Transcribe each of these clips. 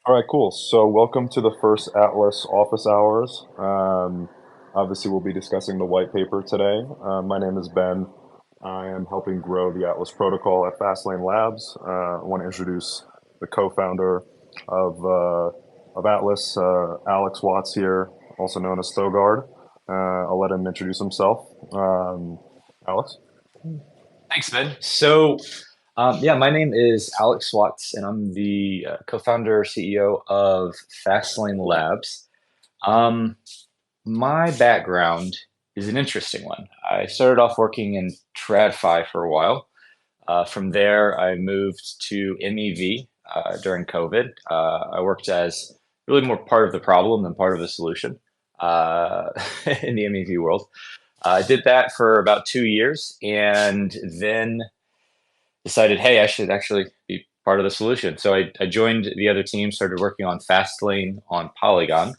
All right, cool. So, welcome to the first Atlas office hours. Obviously, we'll be discussing the white paper today. My name is Ben. I am helping grow the Atlas protocol at FastLane Labs. I want to introduce the co-founder of Atlas, Alex Watts here, also known as Thogard. I'll let him introduce himself. Alex? Thanks, Ben. Yeah, my name is Alex Watts, and I'm the co-founder, CEO of FastLane Labs. Um, my background is an interesting one. I started off working in TradFi for a while. From there, I moved to MEV during COVID. I worked as really more part of the problem than part of the solution uh, in the MEV world. I did that for about 2 years, and then decided, hey, I should actually be part of the solution. So I joined the other team, started working on FastLane on Polygon,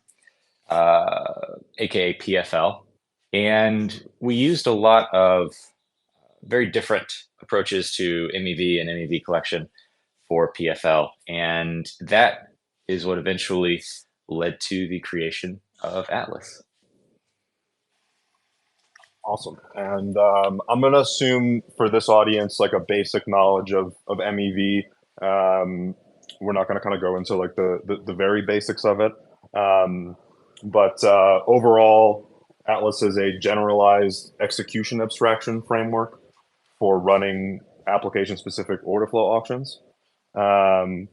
aka PFL. And we used a lot of very different approaches to MEV and MEV collection for PFL. And that is what eventually led to the creation of Atlas. Awesome. And I'm going to assume for this audience, like a basic knowledge of MEV. We're not going to kind of go into like the very basics of it. Um, but overall, Atlas is a generalized execution abstraction framework for running application-specific order flow auctions. And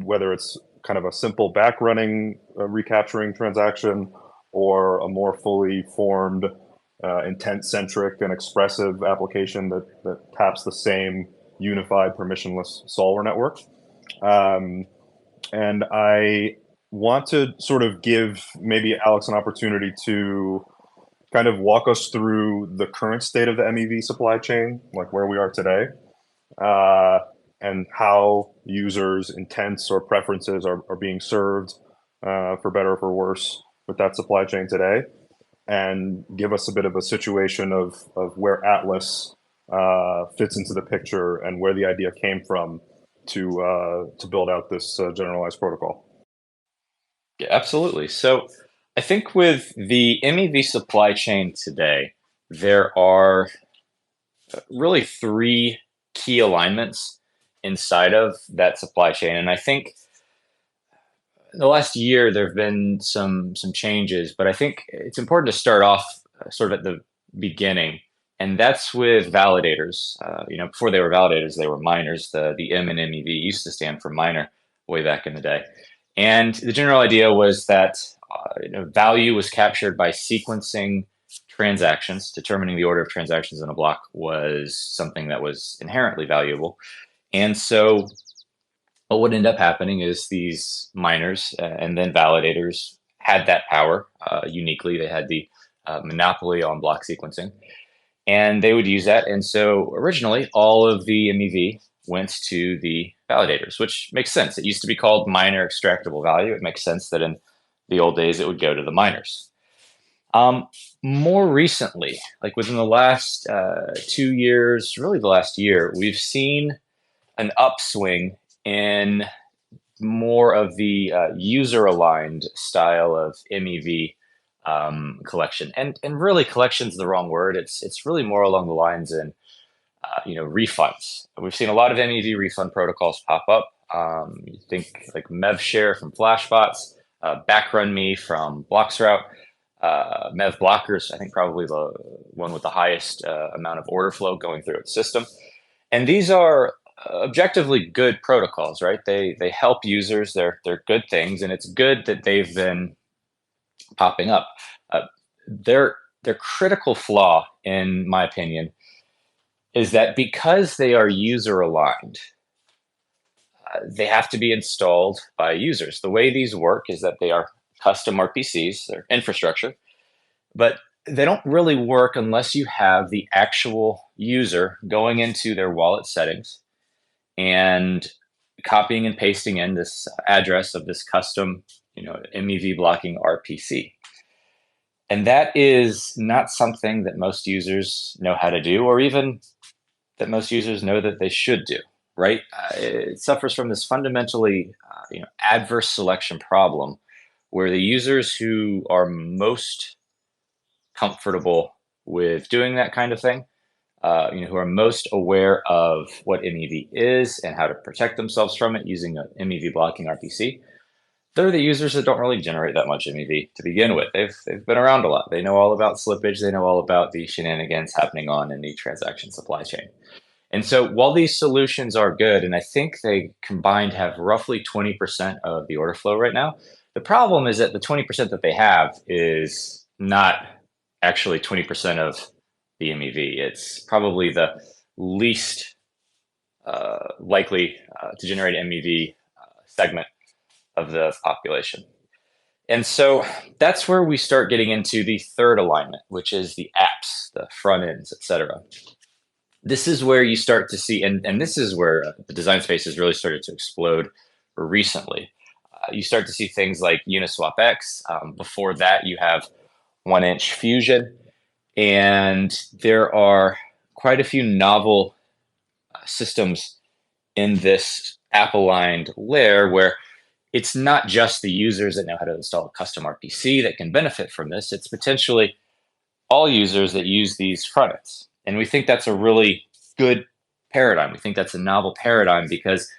whether it's kind of a simple back running recapturing transaction or a more fully formed intent-centric and expressive application that taps the same unified permissionless solver network. Um, and I want to sort of give maybe Alex an opportunity to kind of walk us through the current state of the MEV supply chain, like where we are today, uh, and how users' intents or preferences are being served, for better or for worse, with that supply chain today, and give us a bit of a situation of where Atlas fits into the picture and where the idea came from to build out this generalized protocol. Yeah, absolutely. So I think with the MEV supply chain today, there are really three key alignments inside of that supply chain. And I think in the last year there have been some changes, but I think it's important to start off sort of at the beginning, and that's with validators. Before they were validators, they were miners. The M in MEV used to stand for miner way back in the day, and the general idea was that value was captured by sequencing transactions. Determining the order of transactions in a block was something that was inherently valuable, and so what would end up happening is these miners and then validators had that power uniquely. They had the monopoly on block sequencing, and they would use that. And so originally, all of the MEV went to the validators, which makes sense. It used to be called miner extractable value. It makes sense that in the old days it would go to the miners. Um, More recently, like within the last 2 years, really the last year, we've seen an upswing in more of the user aligned style of MEV collection, and really collection's the wrong word. It's really more along the lines in refunds. We've seen a lot of MEV refund protocols pop up. You think like MEV share from Flashbots, Backrun Me from Bloxroute, MEV blockers. I think probably the one with the highest amount of order flow going through its system. And these are objectively good protocols, right? They help users. They're good things, and it's good that they've been popping up. Uh, their critical flaw, in my opinion, is that because they are user aligned, they have to be installed by users. The way these work is that they are custom RPCs, they're infrastructure, but they don't really work unless you have the actual user going into their wallet settings and copying and pasting in this address of this custom, MEV blocking RPC. And that is not something that most users know how to do, or even that most users know that they should do, right? It suffers from this fundamentally adverse selection problem where the users who are most comfortable with doing that kind of thing, who are most aware of what MEV is and how to protect themselves from it using an MEV blocking RPC, they're the users that don't really generate that much MEV to begin with. They've been around a lot. They know all about slippage. They know all about the shenanigans happening on in the transaction supply chain. And so while these solutions are good, and I think they combined have roughly 20% of the order flow right now, the problem is that the 20% that they have is not actually 20% of the MEV. It's probably the least likely to generate MEV segment of the population. And so that's where we start getting into the third alignment, which is the apps, the front ends, etc. This is where you start to see, and this is where the design space has really started to explode recently. You start to see things like Uniswap X. Before that, you have 1-inch Fusion. And there are quite a few novel systems in this app-aligned layer where it's not just the users that know how to install a custom RPC that can benefit from this. It's potentially all users that use these front ends. And we think that's a really good paradigm. We think that's a novel paradigm because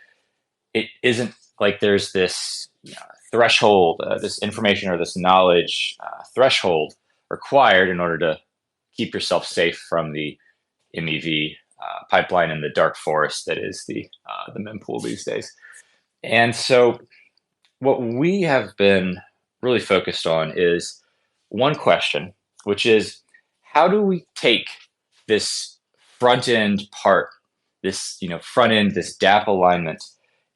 it isn't like there's this threshold, this information or this knowledge threshold required in order to keep yourself safe from the MEV pipeline in the dark forest that is the mempool these days. And so what we have been really focused on is one question, which is how do we take this front end part, this front end, this DApp alignment,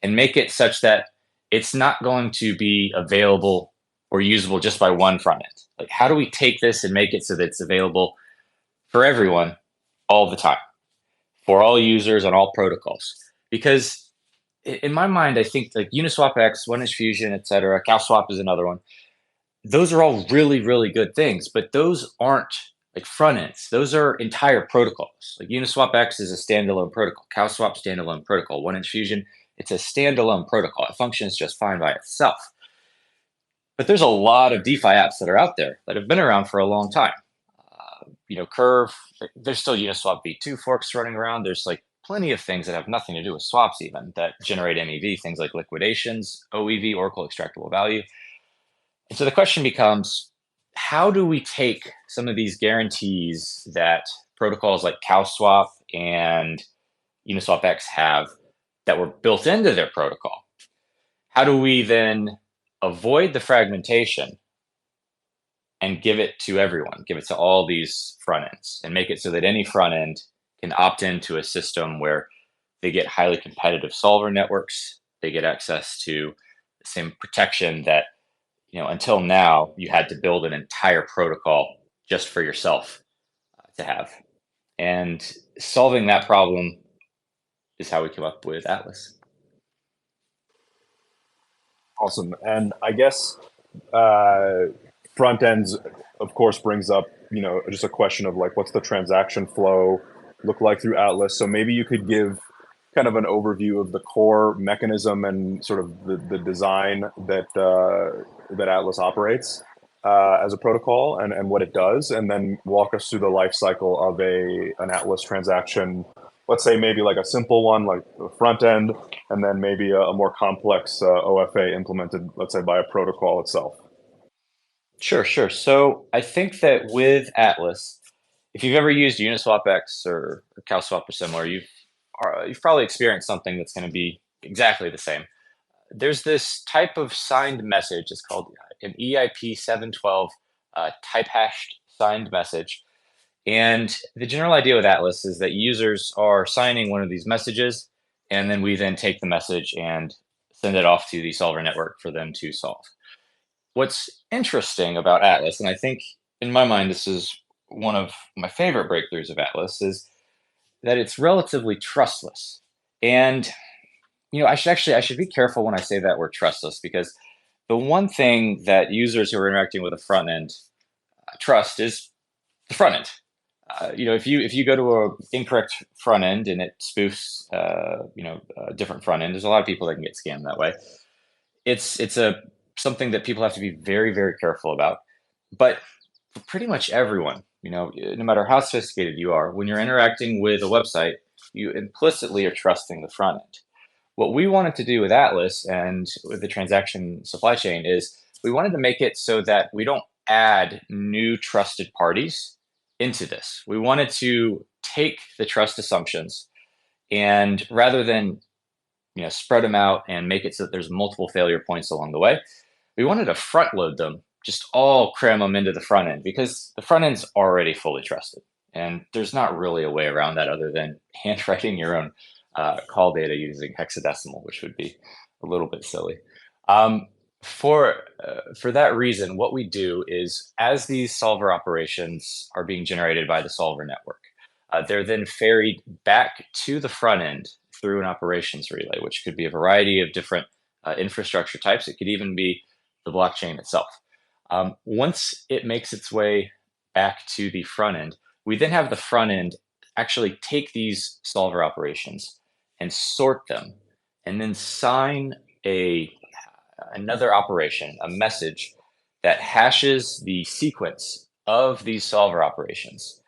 and make it such that it's not going to be available or usable just by one front end? Like, how do we take this and make it so that it's available for everyone all the time, for all users on all protocols? Because in my mind, I think like Uniswap X, 1-inch Fusion, etc., CalSwap is another one. Those are all really, really good things, but those aren't like front ends. Those are entire protocols. Like Uniswap X is a standalone protocol. CalSwap standalone protocol. 1-inch Fusion, it's a standalone protocol. It functions just fine by itself. But there's a lot of DeFi apps that are out there that have been around for a long time. Curve, there's still Uniswap v2 forks running around. There's like plenty of things that have nothing to do with swaps even that generate MEV, things like liquidations, OEV, Oracle extractable value. And so the question becomes, how do we take some of these guarantees that protocols like CalSwap and Uniswap X have that were built into their protocol? How do we then avoid the fragmentation and give it to everyone, give it to all these front ends, and make it so that any front end can opt into a system where they get highly competitive solver networks, they get access to the same protection that, until now, you had to build an entire protocol just for yourself to have. And solving that problem is how we came up with Atlas. Awesome. And I guess front ends, of course, brings up, just a question of like, what's the transaction flow look like through Atlas? So maybe you could give kind of an overview of the core mechanism and sort of the design that Atlas operates as a protocol and what it does, and then walk us through the life cycle of an Atlas transaction. Let's say maybe like a simple one, like the front end, and then maybe a more complex OFA implemented, let's say, by a protocol itself. Sure. So I think that with Atlas, if you've ever used Uniswap X or CalSwap or similar, you've probably experienced something that's going to be exactly the same. There's this type of signed message. It's called an EIP 712 type hashed signed message. And the general idea with Atlas is that users are signing one of these messages, and then we then take the message and send it off to the solver network for them to solve. What's interesting about Atlas, and I think in my mind this is one of my favorite breakthroughs of Atlas, is that it's relatively trustless. And I should be careful when I say that word trustless, because the one thing that users who are interacting with a front end trust is the front end. if you go to a incorrect front end and it spoofs, a different front end, there's a lot of people that can get scammed that way. It's a something that people have to be very, very careful about. But for pretty much everyone, no matter how sophisticated you are, when you're interacting with a website, you implicitly are trusting the front end. What we wanted to do with Atlas and with the transaction supply chain is we wanted to make it so that we don't add new trusted parties into this. We wanted to take the trust assumptions and rather than spread them out and make it so that there's multiple failure points along the way, we wanted to front load them, just all cram them into the front end because the front end's already fully trusted. And there's not really a way around that other than handwriting your own call data using hexadecimal, which would be a little bit silly. Um, for that reason, what we do is as these solver operations are being generated by the solver network, they're then ferried back to the front end through an operations relay, which could be a variety of different infrastructure types. It could even be the blockchain itself. Once it makes its way back to the front end, we then have the front end actually take these solver operations and sort them, and then sign another operation, a message that hashes the sequence of these solver operations.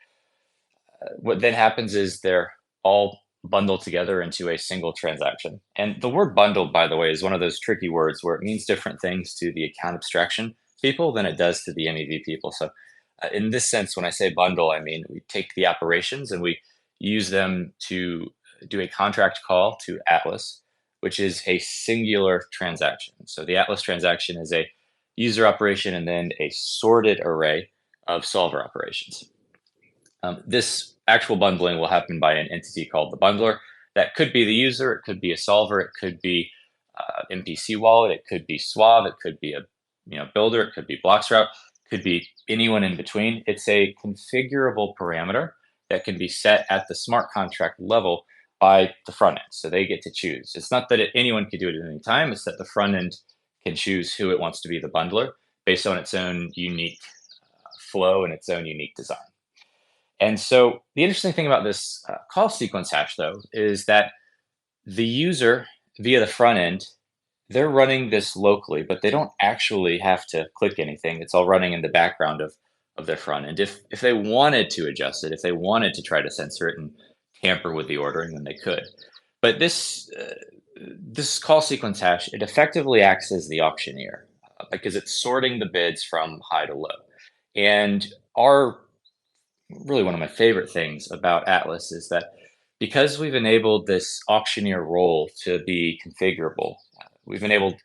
What then happens is they're all bundled together into a single transaction. And the word bundled, by the way, is one of those tricky words where it means different things to the account abstraction people than it does to the MEV people. So in this sense, when I say bundle, I mean we take the operations and we use them to do a contract call to Atlas, which is a singular transaction. So the Atlas transaction is a user operation and then a sorted array of solver operations. This actual bundling will happen by an entity called the bundler. That could be the user, it could be a solver, it could be MPC wallet, it could be Suave, it could be a builder, it could be Bloxroute, it could be anyone in between. It's a configurable parameter that can be set at the smart contract level by the front end. So they get to choose. It's not that anyone can do it at any time, it's that the front end can choose who it wants to be the bundler based on its own unique flow and its own unique design. And so the interesting thing about this call sequence hash, though, is that the user via the front end, they're running this locally, but they don't actually have to click anything. It's all running in the background of their front end. If they wanted to adjust it, if they wanted to try to censor it and tamper with the ordering, then they could. But this call sequence hash, it effectively acts as the auctioneer because it's sorting the bids from high to low. And our really one of my favorite things about Atlas is that because we've enabled this auctioneer role to be configurable, we've enabled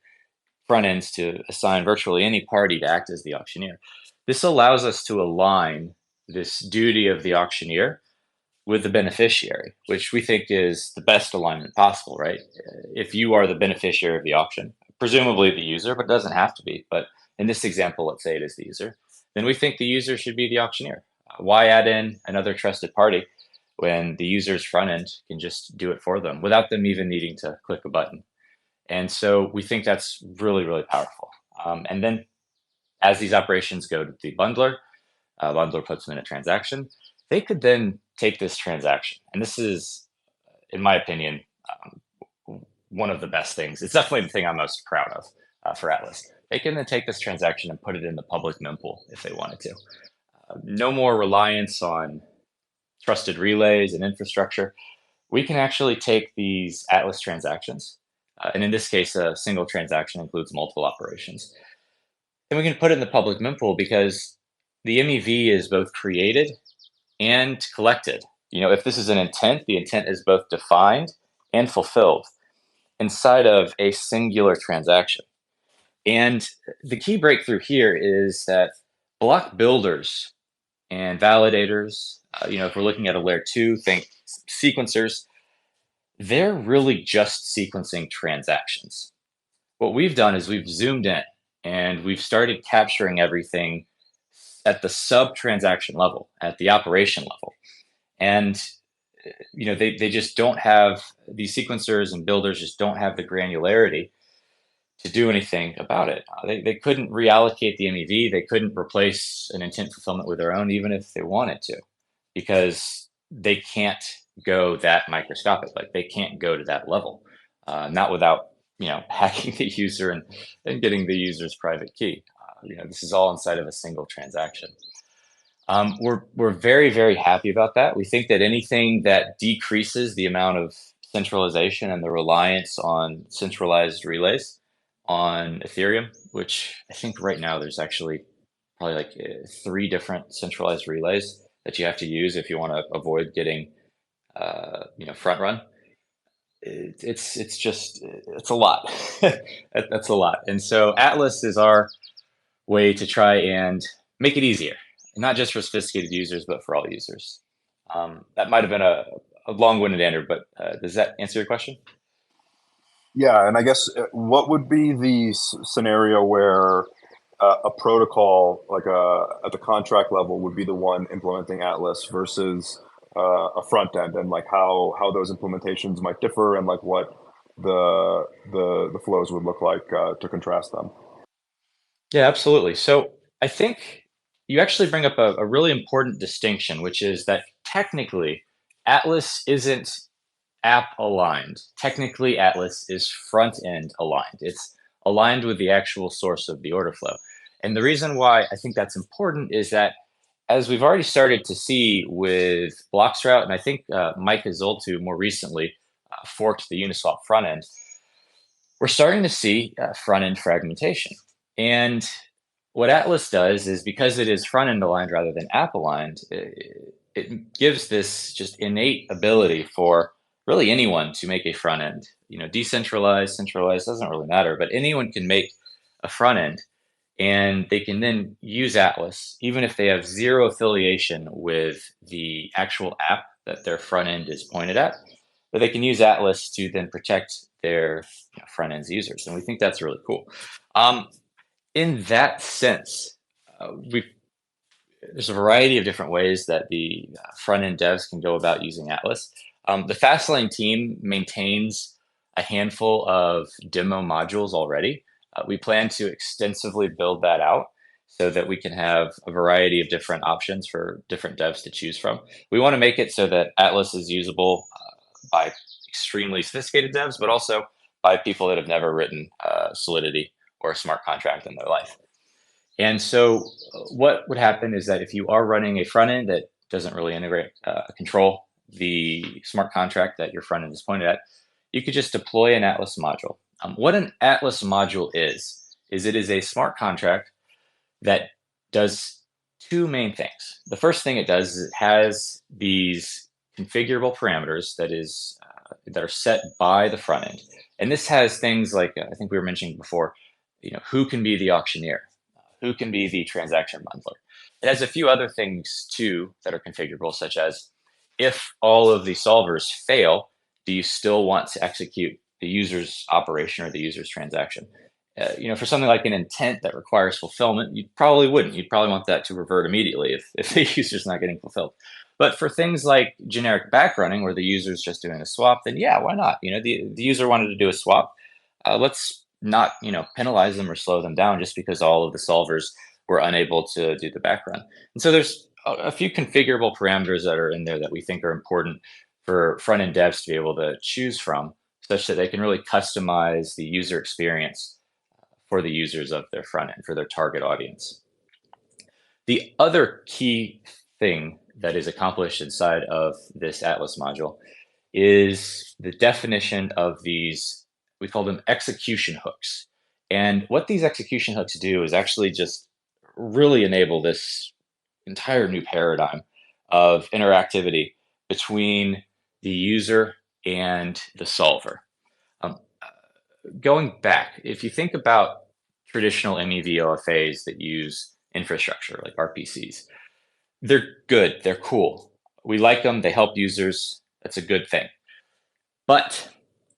front ends to assign virtually any party to act as the auctioneer. This allows us to align this duty of the auctioneer with the beneficiary, which we think is the best alignment possible, right? If you are the beneficiary of the auction, presumably the user, but it doesn't have to be. But in this example, let's say it is the user, then we think the user should be the auctioneer. Why add in another trusted party when the user's front end can just do it for them without them even needing to click a button? And so we think that's really, really powerful. And then as these operations go to the bundler puts them in a transaction, they could then take this transaction. And this is, in my opinion, one of the best things. It's definitely the thing I'm most proud of for Atlas. They can then take this transaction and put it in the public mempool if they wanted to. No more reliance on trusted relays and infrastructure. We can actually take these Atlas transactions, and in this case, a single transaction includes multiple operations. And we can put it in the public mempool because the MEV is both created and collected. If this is an intent, the intent is both defined and fulfilled inside of a singular transaction. And the key breakthrough here is that block builders and validators, if we're looking at a layer 2, think sequencers, they're really just sequencing transactions. What we've done is we've zoomed in and we've started capturing everything at the sub transaction level, at the operation level. And they just don't have, these sequencers and builders just don't have the granularity to do anything about it. They couldn't reallocate the MEV. They couldn't replace an intent fulfillment with their own, even if they wanted to. because they can't go that microscopic. Like they can't go to that level, not without hacking the user and getting the user's private key. This is all inside of a single transaction. We're very, very happy about that. We think that anything that decreases the amount of centralization and the reliance on centralized relays on Ethereum, which I think right now there's actually probably like three different centralized relays that you have to use if you want to avoid getting front run. It's a lot. That's a lot. And so Atlas is our way to try and make it easier, not just for sophisticated users, but for all users. That might have been a long-winded answer, but does that answer your question? Yeah, and I guess what would be the scenario where a protocol like at the contract level would be the one implementing Atlas versus a front end, and like how those implementations might differ, and like what the flows would look like to contrast them. Yeah, absolutely. So I think you actually bring up a really important distinction, which is that technically Atlas isn't app aligned. Technically, Atlas is front end aligned. It's aligned with the actual source of the order flow. And the reason why I think that's important is that as we've already started to see with Bloxroute, and I think Mike Azoltu more recently forked the Uniswap front end, we're starting to see front end fragmentation. And what Atlas does is because it is front end aligned rather than app aligned, it gives this just innate ability for really anyone to make a front end. Decentralized, centralized doesn't really matter, but anyone can make a front end, and they can then use Atlas even if they have zero affiliation with the actual app that their front end is pointed at. But they can use Atlas to then protect their front end's users, and we think that's really cool. In that sense, there's a variety of different ways that the front end devs can go about using Atlas. The FastLane team maintains a handful of demo modules already. We plan to extensively build that out so that we can have a variety of different options for different devs to choose from. We want to make it so that Atlas is usable by extremely sophisticated devs, but also by people that have never written Solidity or a smart contract in their life. And so what would happen is that if you are running a front end that doesn't really integrate control the smart contract that your front end is pointed at, you could just deploy an Atlas module. What an Atlas module is it is a smart contract that does two main things. The first thing it does is it has these configurable parameters that are set by the front end. And this has things like, I think we were mentioning before, who can be the auctioneer, who can be the transaction bundler. It has a few other things too that are configurable, such as if all of the solvers fail, do you still want to execute the user's operation or the user's transaction? For something like an intent that requires fulfillment, you probably wouldn't. You'd probably want that to revert immediately if the user's not getting fulfilled. But for things like generic backrunning, where the user's just doing a swap, then yeah, why not? The user wanted to do a swap. Let's not penalize them or slow them down just because all of the solvers were unable to do the backrun. And so there's a few configurable parameters that are in there that we think are important for front end devs to be able to choose from, such that they can really customize the user experience for the users of their front end, for their target audience. The other key thing that is accomplished inside of this Atlas module is the definition of these, we call them execution hooks. And what these execution hooks do is actually just really enable this entire new paradigm of interactivity between the user and the solver. Going back, if you think about traditional MEV OFAs that use infrastructure like RPCs, they're good, they're cool. We like them, they help users, that's a good thing. But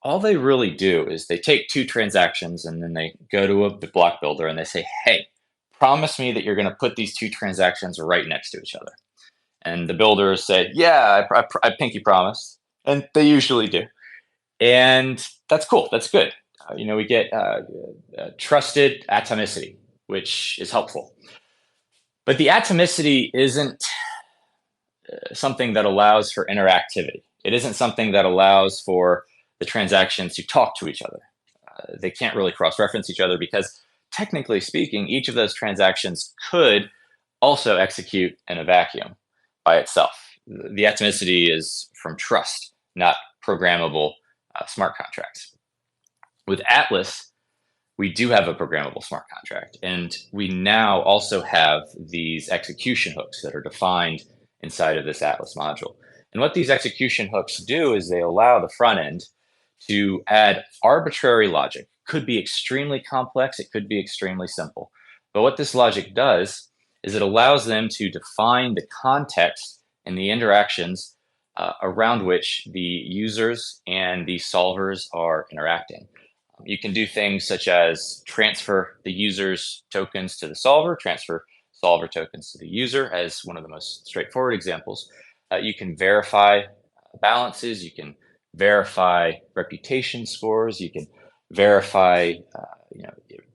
all they really do is they take two transactions and then they go to a block builder and they say, hey, promise me that you're going to put these two transactions right next to each other. And the builders say, yeah, I pinky promise. And they usually do. And that's cool. That's good. We get trusted atomicity, which is helpful. But the atomicity isn't something that allows for interactivity. It isn't something that allows for the transactions to talk to each other. They can't really cross-reference each other because, technically speaking, each of those transactions could also execute in a vacuum by itself. The atomicity is from trust, not programmable smart contracts. With Atlas, we do have a programmable smart contract, and we now also have these execution hooks that are defined inside of this Atlas module. And what these execution hooks do is they allow the front end to add arbitrary logic. Could be extremely complex, it could be extremely simple. But what this logic does is it allows them to define the context and the interactions around which the users and the solvers are interacting. You can do things such as transfer the user's tokens to the solver, transfer solver tokens to the user as one of the most straightforward examples. You can verify balances, you can verify reputation scores, you can verify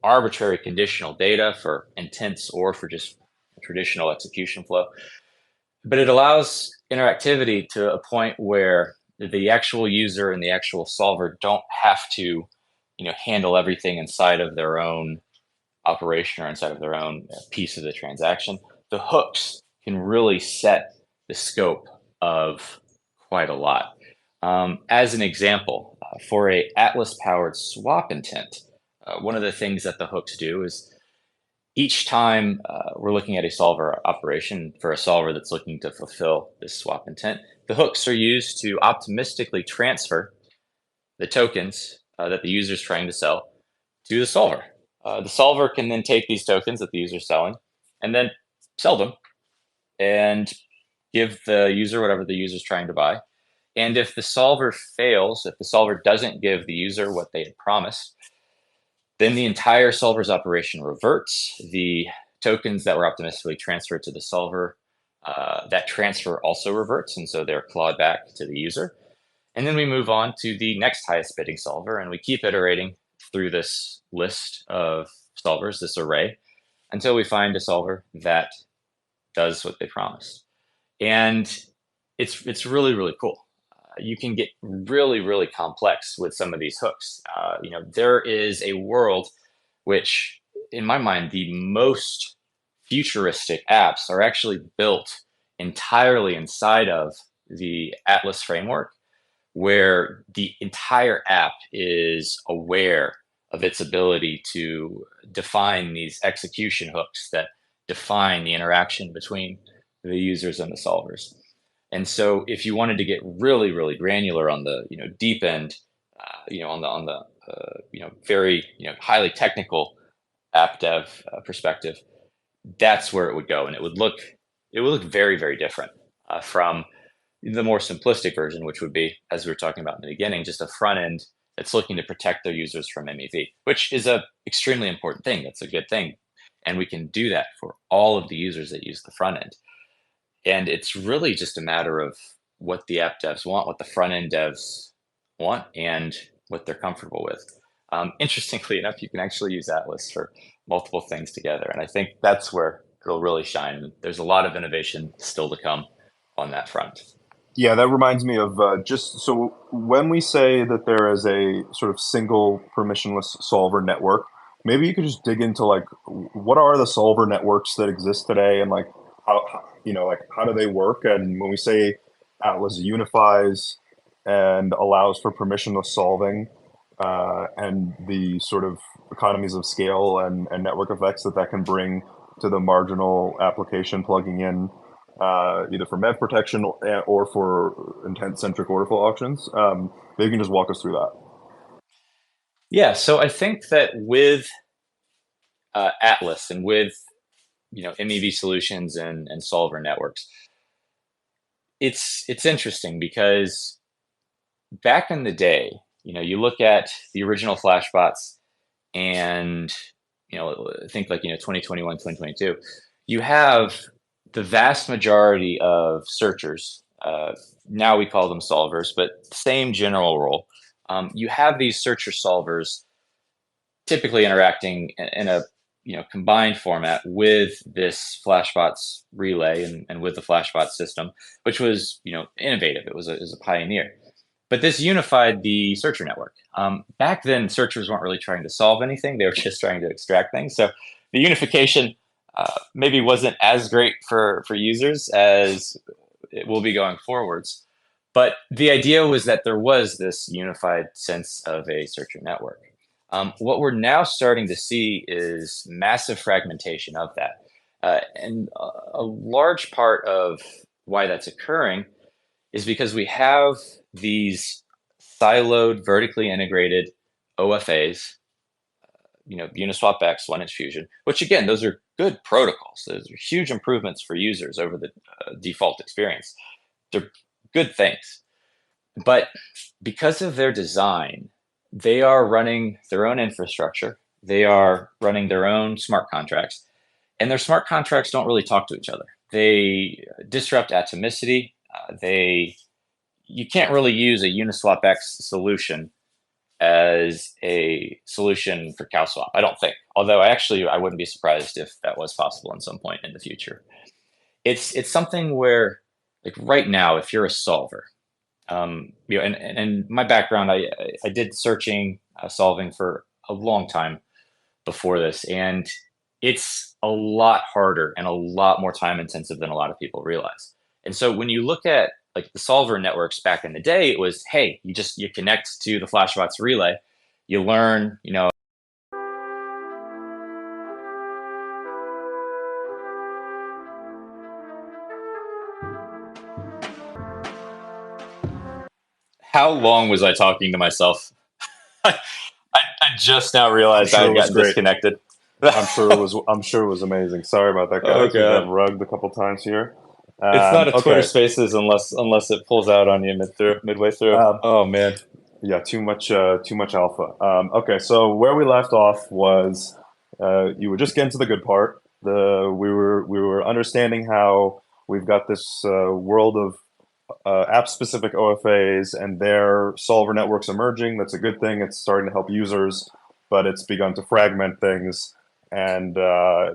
arbitrary conditional data for intents or for just traditional execution flow. But it allows interactivity to a point where the actual user and the actual solver don't have to handle everything inside of their own operation or inside of their own piece of the transaction. The hooks can really set the scope of quite a lot. As an example, for a Atlas-powered swap intent, one of the things that the hooks do is each time we're looking at a solver operation for a solver that's looking to fulfill this swap intent, the hooks are used to optimistically transfer the tokens that the user is trying to sell to the solver. The solver can then take these tokens that the user is selling and then sell them and give the user whatever the user is trying to buy. And if the solver fails, if the solver doesn't give the user what they had promised, then the entire solver's operation reverts. The tokens that were optimistically transferred to the solver, that transfer also reverts, and so they're clawed back to the user. And then we move on to the next highest bidding solver, and we keep iterating through this list of solvers, this array, until we find a solver that does what they promised. And it's really, really cool. You can get really, really complex with some of these hooks. There is a world which, in my mind, the most futuristic apps are actually built entirely inside of the Atlas framework, where the entire app is aware of its ability to define these execution hooks that define the interaction between the users and the solvers. And so if you wanted to get really, really granular on the deep end, on the very highly technical app dev perspective, that's where it would go, and it would look very, very different from the more simplistic version, which would be, as we were talking about in the beginning, just a front end that's looking to protect their users from MEV, which is a extremely important thing. That's a good thing, and we can do that for all of the users that use the front end. And it's really just a matter of what the app devs want, what the front end devs want, and what they're comfortable with. Interestingly enough, you can actually use Atlas for multiple things together. And I think that's where it'll really shine. And there's a lot of innovation still to come on that front. Yeah, that reminds me of just so when we say that there is a sort of single permissionless solver network, maybe you could just dig into like what are the solver networks that exist today, and like how do they work? And when we say Atlas unifies and allows for permissionless solving, and the sort of economies of scale and network effects that can bring to the marginal application plugging in either for MEV protection or for intent-centric order flow auctions. Maybe you can just walk us through that. Yeah, so I think that with Atlas and with MEV solutions and solver networks, it's interesting because back in the day, you look at the original Flashbots and think like 2021, 2022, you have the vast majority of searchers. Now we call them solvers, but same general role. You have these searcher solvers typically interacting in a combined format with this Flashbots relay and with the Flashbots system, which was innovative. It was a pioneer. But this unified the searcher network. Back then, searchers weren't really trying to solve anything; they were just trying to extract things. So the unification maybe wasn't as great for users as it will be going forwards. But the idea was that there was this unified sense of a searcher network. What we're now starting to see is massive fragmentation of that. And a large part of why that's occurring is because we have these siloed, vertically integrated OFAs, Uniswap X, 1inch Fusion, which again, those are good protocols. Those are huge improvements for users over the default experience. They're good things. But because of their design, they are running their own infrastructure. They are running their own smart contracts, and their smart contracts don't really talk to each other. They disrupt atomicity. You can't really use a Uniswap X solution as a solution for CowSwap. I don't think. Although I wouldn't be surprised if that was possible in some point in the future. It's something where, like right now, if you're a solver, and my background, I did searching, solving for a long time before this, and it's a lot harder and a lot more time intensive than a lot of people realize. And so when you look at like the solver networks back in the day, it was, hey, you connect to the Flashbots relay, you learn, how long was I talking to myself? I just now I'm realized I sure it had was gotten great. disconnected. I'm sure it was amazing. Sorry about that, Oh guys. We got god. rugged a couple times here. It's not a Twitter Okay. Spaces unless it pulls out on you midway through. Uh, Oh man. yeah, too much alpha. Okay, so where we left off was you were just getting to the good part. We were understanding how we've got this world of app-specific OFAs and their solver networks emerging. That's a good thing. It's starting to help users, but it's begun to fragment things. And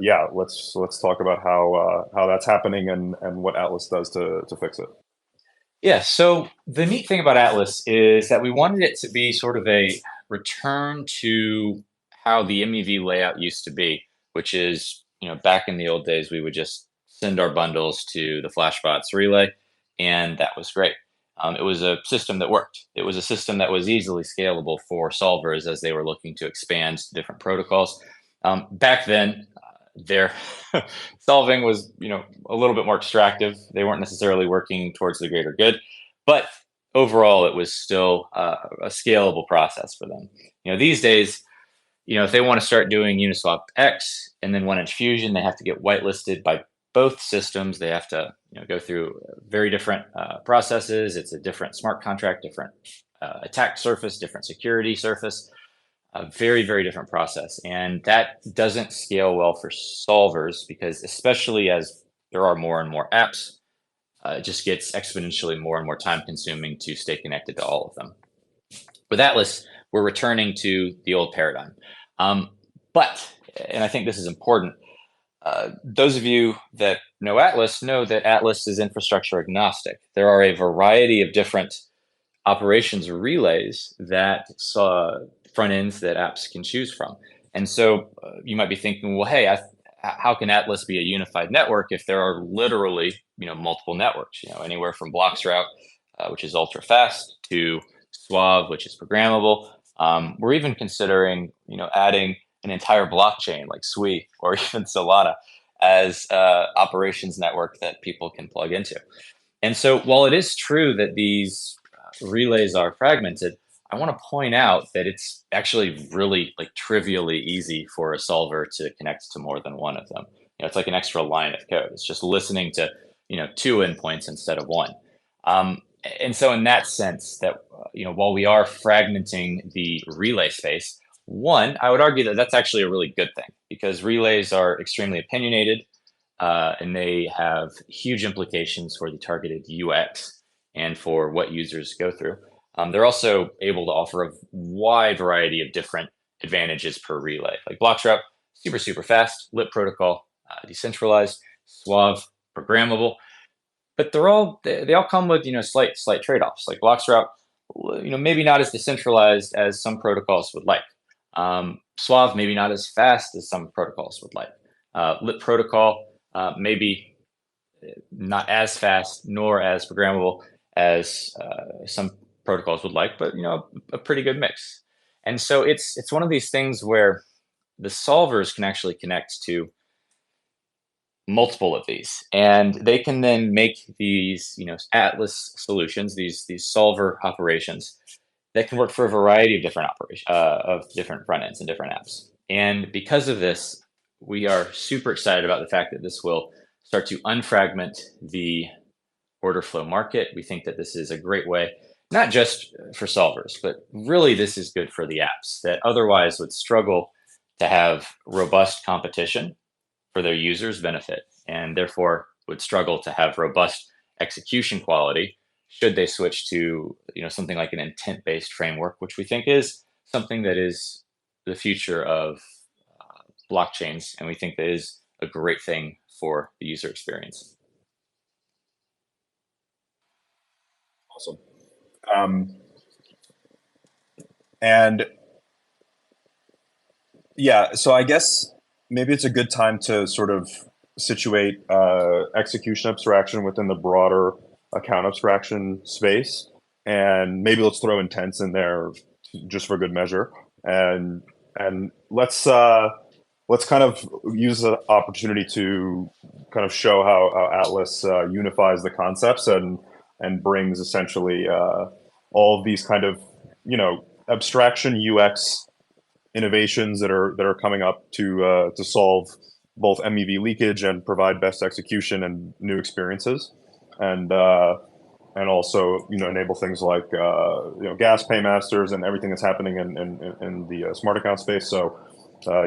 yeah, let's talk about how that's happening and what Atlas does to fix it. Yeah, so the neat thing about Atlas is that we wanted it to be sort of a return to how the MEV layout used to be, which is, back in the old days, we would just send our bundles to the Flashbots relay, and that was great. It was a system that worked. It was a system that was easily scalable for solvers as they were looking to expand to different protocols. Back then, their solving was a little bit more extractive. They weren't necessarily working towards the greater good, but overall it was still a scalable process for them. These days, if they want to start doing Uniswap X and then 1inch Fusion, they have to get whitelisted by both systems. They have to go through very different processes. It's a different smart contract, different attack surface, different security surface, a very, very different process. And that doesn't scale well for solvers because, especially as there are more and more apps, it just gets exponentially more and more time consuming to stay connected to all of them. With Atlas, we're returning to the old paradigm. But, and I think this is important, those of you that know that Atlas is infrastructure agnostic. There are a variety of different operations relays that front ends that apps can choose from. And so you might be thinking, well, hey, how can Atlas be a unified network if there are literally multiple networks? Anywhere from Bloxroute, which is ultra fast, to Suave, which is programmable. We're even considering adding an entire blockchain like Sui or even Solana as operations network that people can plug into. And so while it is true that these relays are fragmented, I want to point out that it's actually really like trivially easy for a solver to connect to more than one of them. It's like an extra line of code. It's just listening to two endpoints instead of one. And so in that sense, that while we are fragmenting the relay space, one, I would argue that that's actually a really good thing because relays are extremely opinionated and they have huge implications for the targeted UX and for what users go through. They're also able to offer a wide variety of different advantages per relay. Like Bloxroute, super fast. Lit protocol, decentralized. Suave, programmable. But they all come with slight trade-offs. Like Bloxroute, maybe not as decentralized as some protocols would like. Suave maybe not as fast as some protocols would like. Lit protocol maybe not as fast nor as programmable as some protocols would like, but a pretty good mix. And so it's one of these things where the solvers can actually connect to multiple of these, and they can then make these Atlas solutions, these solver operations that can work for a variety of different operations of different front ends and different apps. And because of this, we are super excited about the fact that this will start to unfragment the order flow market. We think that this is a great way, not just for solvers, but really this is good for the apps that otherwise would struggle to have robust competition for their users' benefit, and therefore would struggle to have robust execution quality should they switch to something like an intent-based framework, which we think is something that is the future of blockchains, and we think that is a great thing for the user experience. Awesome. And yeah, so I guess maybe it's a good time to sort of situate execution abstraction within the broader account abstraction space, and maybe let's throw intents in there just for good measure, and let's kind of use the opportunity to kind of show how Atlas unifies the concepts and brings essentially all of these kind of abstraction UX innovations that are coming up to solve both MEV leakage and provide best execution and new experiences, and also enable things like gas paymasters and everything that's happening in the smart account space. So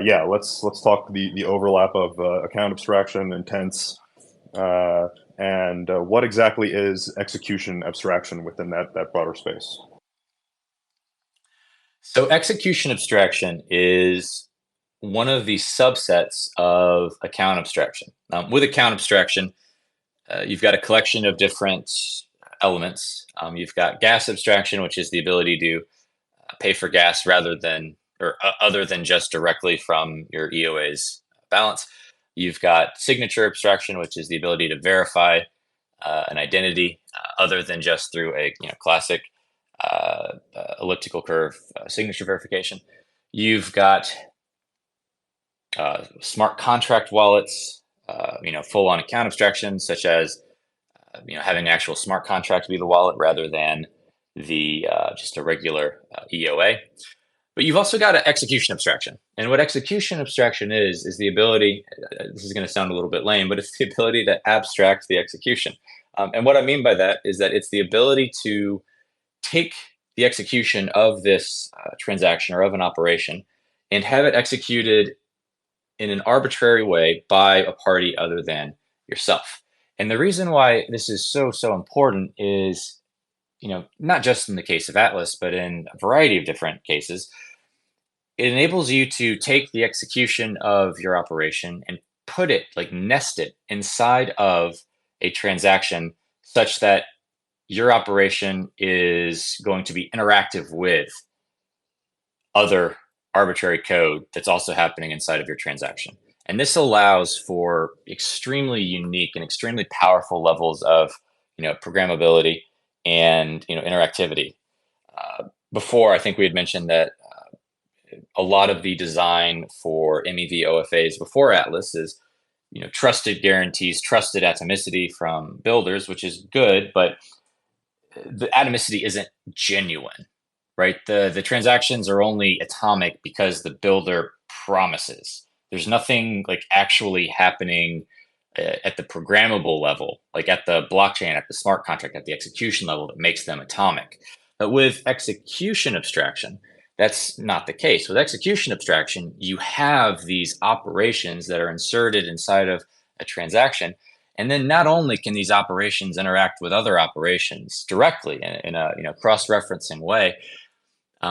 yeah, let's talk the overlap of account abstraction, intents, and what exactly is execution abstraction within that broader space. So execution abstraction is one of the subsets of account abstraction. With account abstraction, you've got a collection of different elements. You've got gas abstraction, which is the ability to pay for gas other than just directly from your EOA's balance. You've got signature abstraction, which is the ability to verify an identity other than just through a classic elliptical curve signature verification. You've got smart contract wallets, full-on account abstraction, such as having an actual smart contract be the wallet rather than the just a regular EOA. But you've also got an execution abstraction, and what execution abstraction is the ability. This is going to sound a little bit lame, but it's the ability to abstract the execution. And what I mean by that is that it's the ability to take the execution of this transaction or of an operation and have it executed in an arbitrary way by a party other than yourself. And the reason why this is so important is, not just in the case of Atlas, but in a variety of different cases, it enables you to take the execution of your operation and put it, nest it inside of a transaction such that your operation is going to be interactive with other arbitrary code that's also happening inside of your transaction. And this allows for extremely unique and extremely powerful levels of, programmability and, interactivity. Before, I think we had mentioned that a lot of the design for MEV OFAs before Atlas is, trusted guarantees, trusted atomicity from builders, which is good, but the atomicity isn't genuine, right? The transactions are only atomic because the builder promises. There's nothing actually happening at the programmable level, like at the blockchain, at the smart contract, at the execution level that makes them atomic. But with execution abstraction, that's not the case. With execution abstraction, you have these operations that are inserted inside of a transaction. And then not only can these operations interact with other operations directly in a cross-referencing way,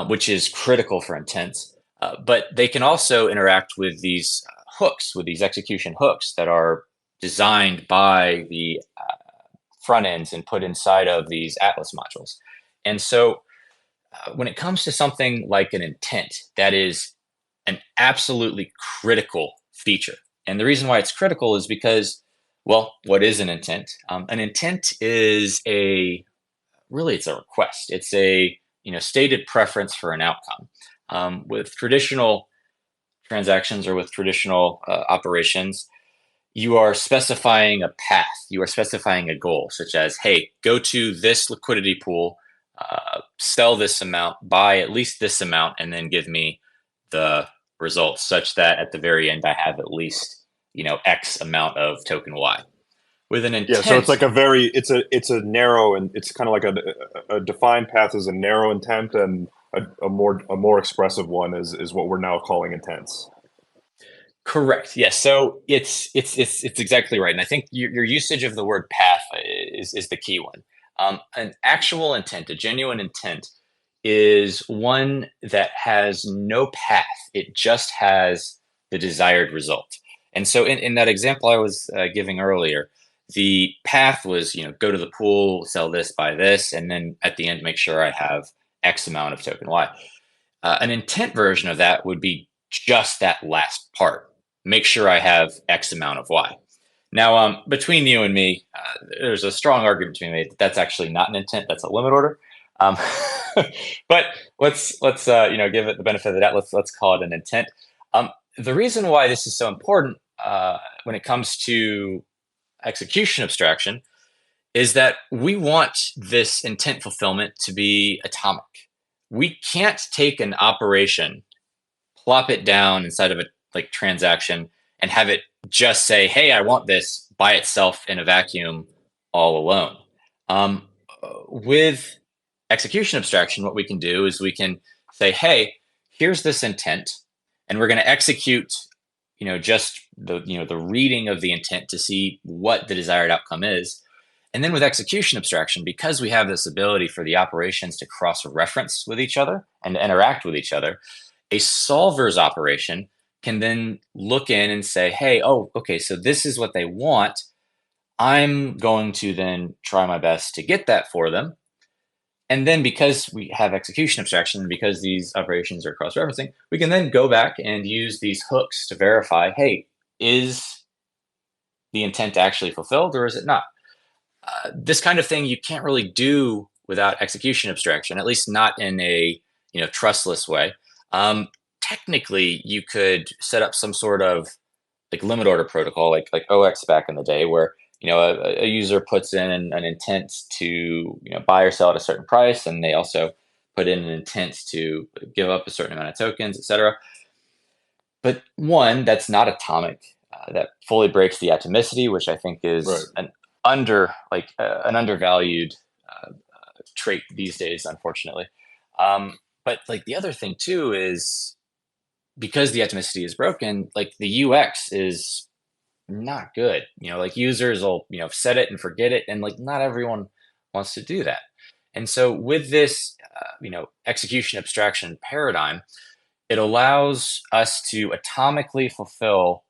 which is critical for intents, But they can also interact with these hooks, with these execution hooks that are designed by the front ends and put inside of these Atlas modules. And so when it comes to something like an intent, that is an absolutely critical feature. And the reason why it's critical is because, well, what is an intent? An intent is it's a request. It's a stated preference for an outcome. With traditional transactions or with traditional operations, you are specifying a path. You are specifying a goal, such as, hey, go to this liquidity pool, sell this amount, buy at least this amount, and then give me the results, such that at the very end I have at least X amount of token Y. With an Yeah, so it's intent, like it's a narrow, and it's kind of like a defined path is a narrow intent, and a more expressive one is what we're now calling intents. correct. Yes. So it's exactly right. And I think your usage of the word path is the key one. An actual intent, a genuine intent, is one that has no path. It just has the desired result. And so in that example I was giving earlier, the path was, go to the pool, sell this, buy this, and then at the end, make sure I have X amount of token Y. An intent version of that would be just that last part. Make sure I have X amount of Y. Now, between you and me, there's a strong argument to be made that that's actually not an intent. That's a limit order. Um, but let's give it the benefit of the doubt. Let's call it an intent. The reason why this is so important when it comes to execution abstraction is that we want this intent fulfillment to be atomic. We can't take an operation, plop it down inside of a transaction, and have it just say, "Hey, I want this" by itself in a vacuum, all alone. Um, with execution abstraction, what we can do is we can say, "Hey, here's this intent, and we're going to execute, just the reading of the intent to see what the desired outcome is." And then with execution abstraction, because we have this ability for the operations to cross-reference with each other and interact with each other, a solver's operation can then look in and say, hey, oh, okay, so this is what they want. I'm going to then try my best to get that for them. And then because we have execution abstraction, and because these operations are cross-referencing, we can then go back and use these hooks to verify, hey, is the intent actually fulfilled or is it not? This kind of thing you can't really do without execution abstraction, at least not in a trustless way. Technically, you could set up some sort of limit order protocol, like OX back in the day, where a user puts in an intent to buy or sell at a certain price, and they also put in an intent to give up a certain amount of tokens, etc. But one, that's not atomic. That fully breaks the atomicity, which I think Right. is an undervalued trait these days, unfortunately. But the other thing too is because the atomicity is broken, the UX is not good. Users will set it and forget it, and not everyone wants to do that. And so with this execution abstraction paradigm, it allows us to atomically fulfill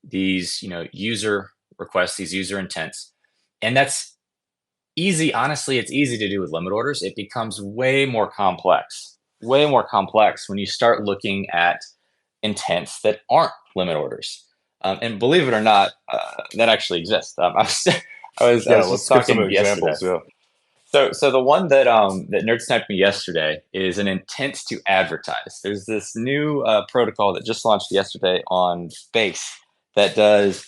these user requests, these user intents, and that's easy. Honestly, it's easy to do with limit orders. It becomes way more complex when you start looking at intents that aren't limit orders. And believe it or not, that actually exists. I Yeah, was just let's give some talking yesterday. examples. Yeah. So the one that nerd sniped me yesterday is an intent to advertise. There's this new protocol that just launched yesterday on Base that does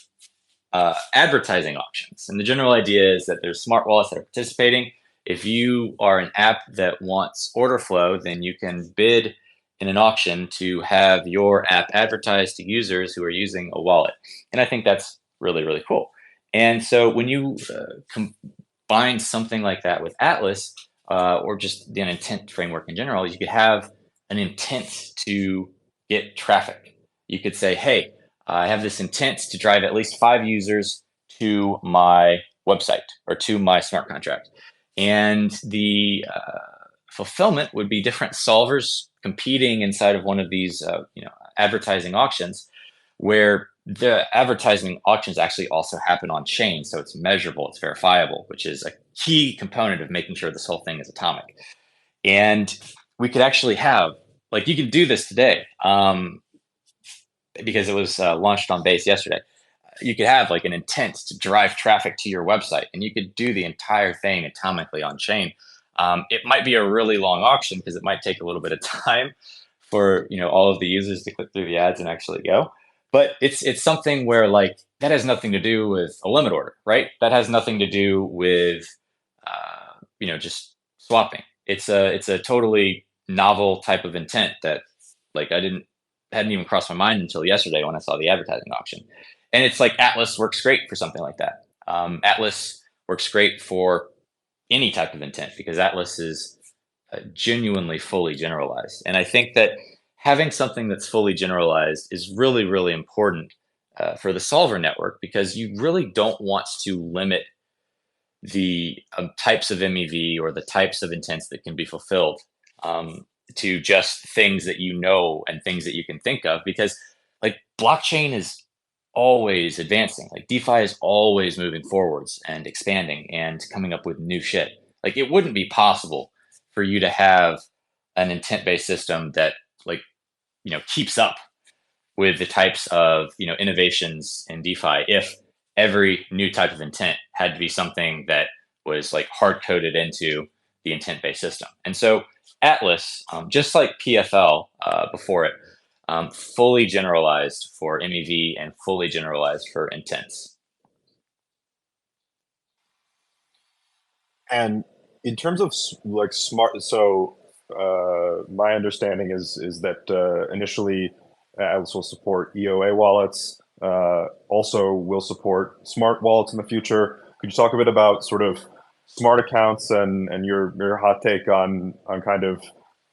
advertising auctions. And the general idea is that there's smart wallets that are participating. If you are an app that wants order flow, then you can bid in an auction to have your app advertised to users who are using a wallet. And I think that's really, really cool. And so when you combine something like that with Atlas, or just the intent framework in general, you could have an intent to get traffic. You could say, hey, I have this intent to drive at least 5 users to my website or to my smart contract. And the fulfillment would be different solvers competing inside of one of these advertising auctions, where the advertising auctions actually also happen on chain, so it's measurable, it's verifiable, which is a key component of making sure this whole thing is atomic. And we could actually have, like, you could do this today, because it was launched on base yesterday. You could have like an intent to drive traffic to your website, and you could do the entire thing atomically on chain. It might be a really long auction because it might take a little bit of time for all of the users to click through the ads and actually go. But it's something where, like, that has nothing to do with a limit order, right? That has nothing to do with just swapping. It's a totally novel type of intent that, like, hadn't even crossed my mind until yesterday when I saw the advertising auction. And it's like Atlas works great for something like that. Atlas works great for any type of intent because Atlas is genuinely fully generalized. And I think that having something that's fully generalized is really, really important for the solver network, because you really don't want to limit the types of MEV or the types of intents that can be fulfilled to just things that and things that you can think of, because, like, blockchain is always advancing. Like, DeFi is always moving forwards and expanding and coming up with new shit. Like, it wouldn't be possible for you to have an intent-based system that, like, keeps up with the types of innovations in DeFi if every new type of intent had to be something that was, like, hard coded into the intent-based system. And so Atlas, just like PFL before it, fully generalized for MEV and fully generalized for intents. And in terms of like smart, so my understanding is that initially Atlas will support EOA wallets. Also, will support smart wallets in the future. Could you talk a bit about sort of smart accounts and your hot take on kind of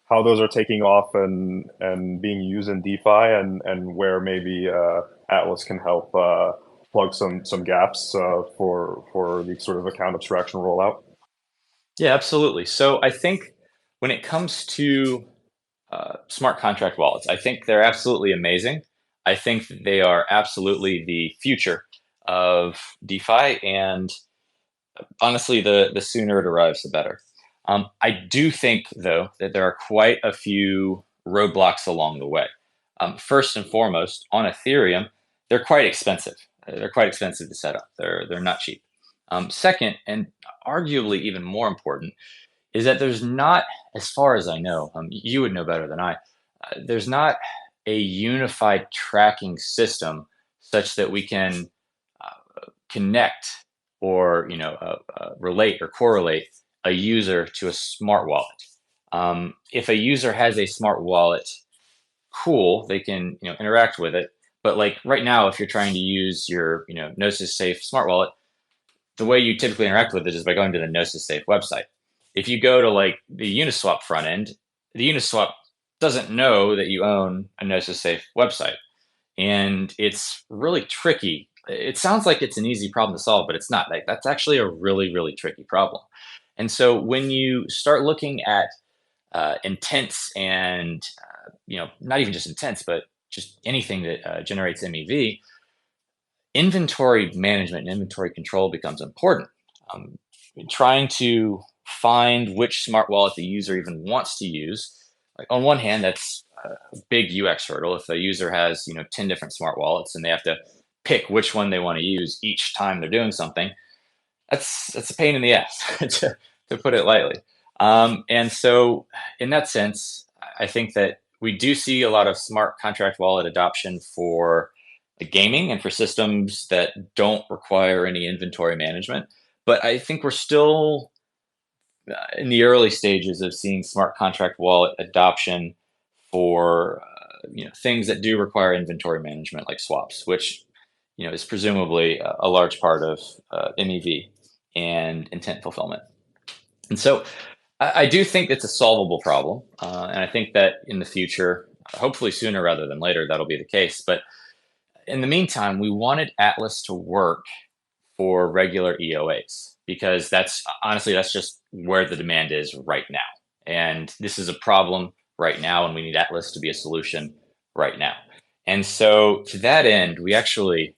how those are taking off and being used in DeFi, and where maybe Atlas can help plug some gaps for the sort of account abstraction rollout? Yeah, absolutely. So I think when it comes to smart contract wallets, I think they're absolutely amazing. I think they are absolutely the future of DeFi, and honestly, the sooner it arrives, the better. I do think, though, that there are quite a few roadblocks along the way. First and foremost, on Ethereum, they're quite expensive. They're quite expensive to set up. They're not cheap. Second, and arguably even more important, is that there's not, as far as I know, you would know better than I, there's not a unified tracking system such that we can connect or relate or correlate a user to a smart wallet. If a user has a smart wallet, cool, they can interact with it. But, like, right now, if you're trying to use your Gnosis Safe smart wallet, the way you typically interact with it is by going to the Gnosis Safe website. If you go to, like, the Uniswap front end, the Uniswap doesn't know that you own a Gnosis Safe website, and it's really tricky. It sounds like it's an easy problem to solve, but it's not. Like, that's actually a really, really tricky problem. And so when you start looking at intents and not even just intents, but just anything that generates MEV, inventory management and inventory control becomes important. Um, Trying to find which smart wallet the user even wants to use. Like, on one hand, that's a big UX hurdle. If a user has 10 different smart wallets and they have to pick which one they want to use each time they're doing something, that's a pain in the ass to put it lightly. And so, in that sense, I think that we do see a lot of smart contract wallet adoption for the gaming and for systems that don't require any inventory management. But I think we're still in the early stages of seeing smart contract wallet adoption for things that do require inventory management, like swaps, which is presumably a large part of MEV and intent fulfillment. And so I do think it's a solvable problem, and I think that in the future, hopefully sooner rather than later, that'll be the case. But in the meantime, we wanted Atlas to work for regular EOAs, because that's just where the demand is right now. And this is a problem right now, and we need Atlas to be a solution right now. And so to that end, we actually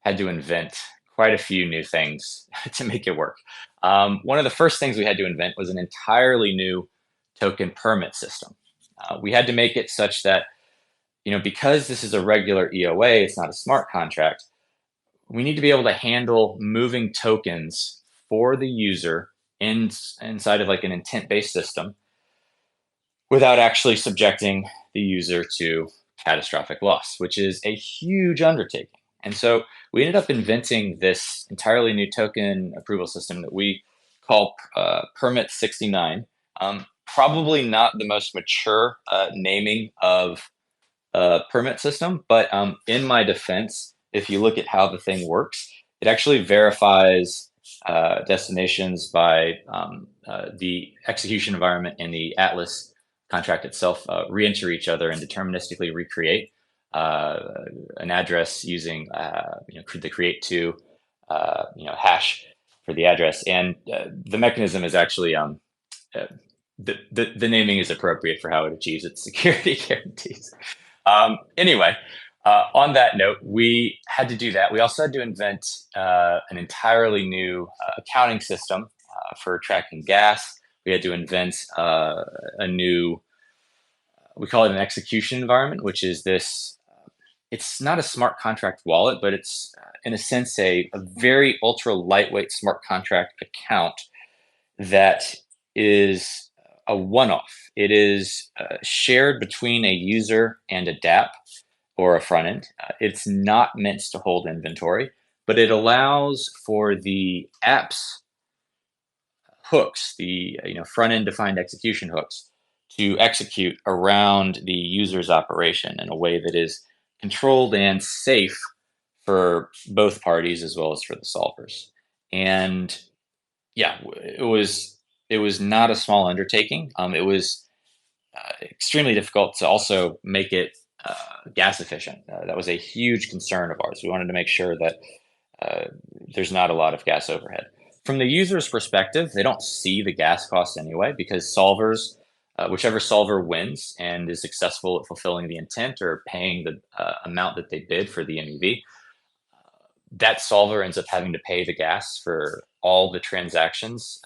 had to invent quite a few new things to make it work. One of the first things we had to invent was an entirely new token permit system. We had to make it such that, because this is a regular EOA, it's not a smart contract, we need to be able to handle moving tokens for the user inside of like an intent-based system without actually subjecting the user to catastrophic loss, which is a huge undertaking. And so we ended up inventing this entirely new token approval system that we call Permit 69. Probably not the most mature naming of a permit system, but in my defense, if you look at how the thing works, it actually verifies destinations by the execution environment and the Atlas contract itself re-enter each other and deterministically recreate uh, an address using the create2 hash for the address. And the mechanism is actually uh, the naming is appropriate for how it achieves its security guarantees. Anyway, on that note, we had to do that. We also had to invent an entirely new accounting system for tracking gas. We had to invent a new, we call it an execution environment, which is this. It's not a smart contract wallet, but it's in a sense a very ultra lightweight smart contract account that is a one-off. It is shared between a user and a DApp or a front end. It's not meant to hold inventory, but it allows for the app's hooks, the front end defined execution hooks, to execute around the user's operation in a way that is controlled and safe for both parties as well as for the solvers. And yeah, it was not a small undertaking. It was extremely difficult to also make it gas efficient. That was a huge concern of ours. We wanted to make sure that uh, there's not a lot of gas overhead. From the user's perspective, they don't see the gas cost anyway because solvers, whichever solver wins and is successful at fulfilling the intent or paying the amount that they bid for the MEV, that solver ends up having to pay the gas for all the transactions,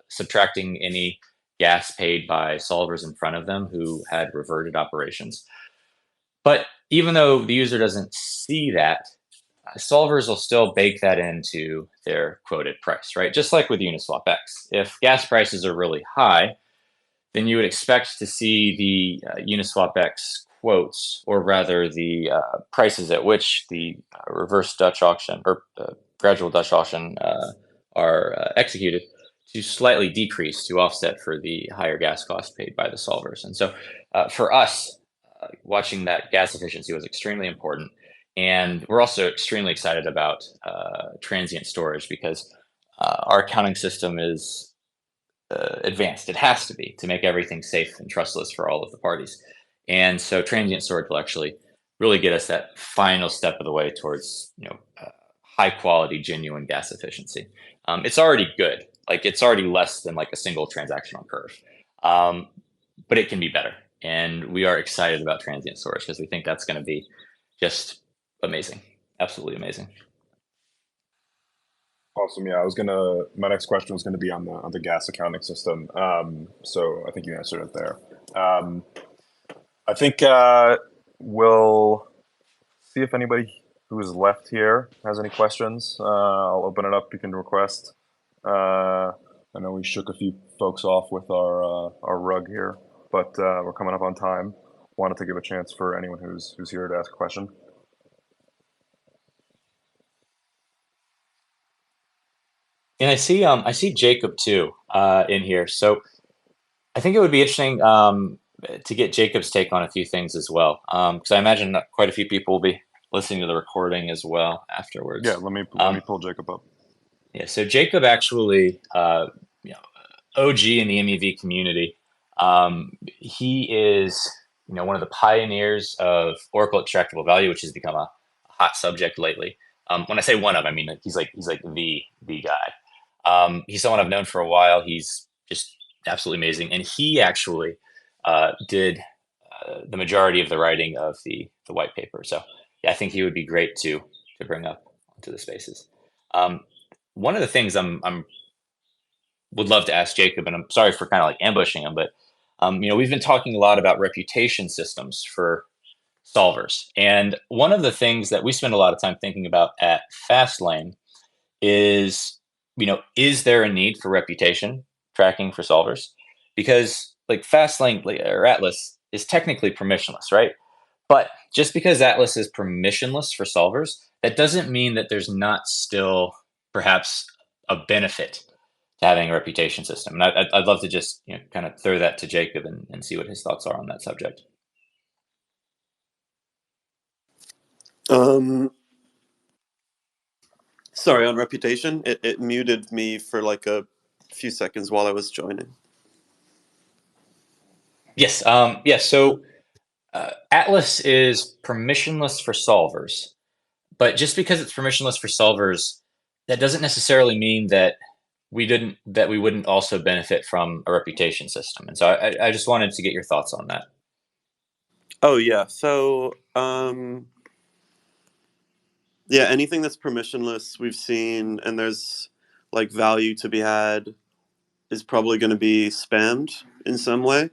subtracting any gas paid by solvers in front of them who had reverted operations. But even though the user doesn't see that, solvers will still bake that into their quoted price, right? Just like with Uniswap X. If gas prices are really high, then you would expect to see the Uniswap X quotes, or rather the prices at which the reverse Dutch auction or gradual Dutch auction are executed, to slightly decrease to offset for the higher gas cost paid by the solvers. And so for us, watching that gas efficiency was extremely important. And we're also extremely excited about transient storage because our accounting system is advanced. It has to be to make everything safe and trustless for all of the parties. And so transient storage will actually really get us that final step of the way towards high quality, genuine gas efficiency. It's already good. Like it's already less than like a single transaction on Curve, but it can be better. And we are excited about transient storage because we think that's going to be just amazing, absolutely amazing. Awesome. Yeah, my next question was gonna be on the gas accounting system. So I think you answered it there. I think we'll see if anybody who's left here has any questions. I'll open it up. You can request. I know we shook a few folks off with our rug here, but we're coming up on time. Wanted to give a chance for anyone who's here to ask a question. And I see Jacob too in here. So I think it would be interesting to get Jacob's take on a few things as well, because I imagine that quite a few people will be listening to the recording as well Yeah, afterwards. let me pull Jacob up. Yeah, so Jacob actually, you know, OG in the MEV community. He is, one of the pioneers of Oracle extractable value, which has become a hot subject lately. When I say one of, I mean like, he's like the guy. He's someone I've known for a while. He's just absolutely amazing, and he actually did the majority of the writing of the white paper. So yeah, I think he would be great to bring up onto the spaces. Um, one of the things I'm would love to ask Jacob, and I'm sorry for kind of like ambushing him, but we've been talking a lot about reputation systems for solvers, and one of the things that we spend a lot of time thinking about at FastLane is, is there a need for reputation tracking for solvers? Because like FastLane or Atlas is technically permissionless, right? But just because Atlas is permissionless for solvers, that doesn't mean that there's not still perhaps a benefit to having a reputation system. And I'd love to just kind of throw that to Jacob and see what his thoughts are on that subject. Um, Sorry, on reputation, it muted me for like a few seconds while I was joining. Yes. Yes. So Atlas is permissionless for solvers, but just because it's permissionless for solvers, that doesn't necessarily mean that we wouldn't also benefit from a reputation system. And so I just wanted to get your thoughts on that. Oh yeah, so yeah, anything that's permissionless we've seen, and there's like value to be had, is probably going to be spammed in some way.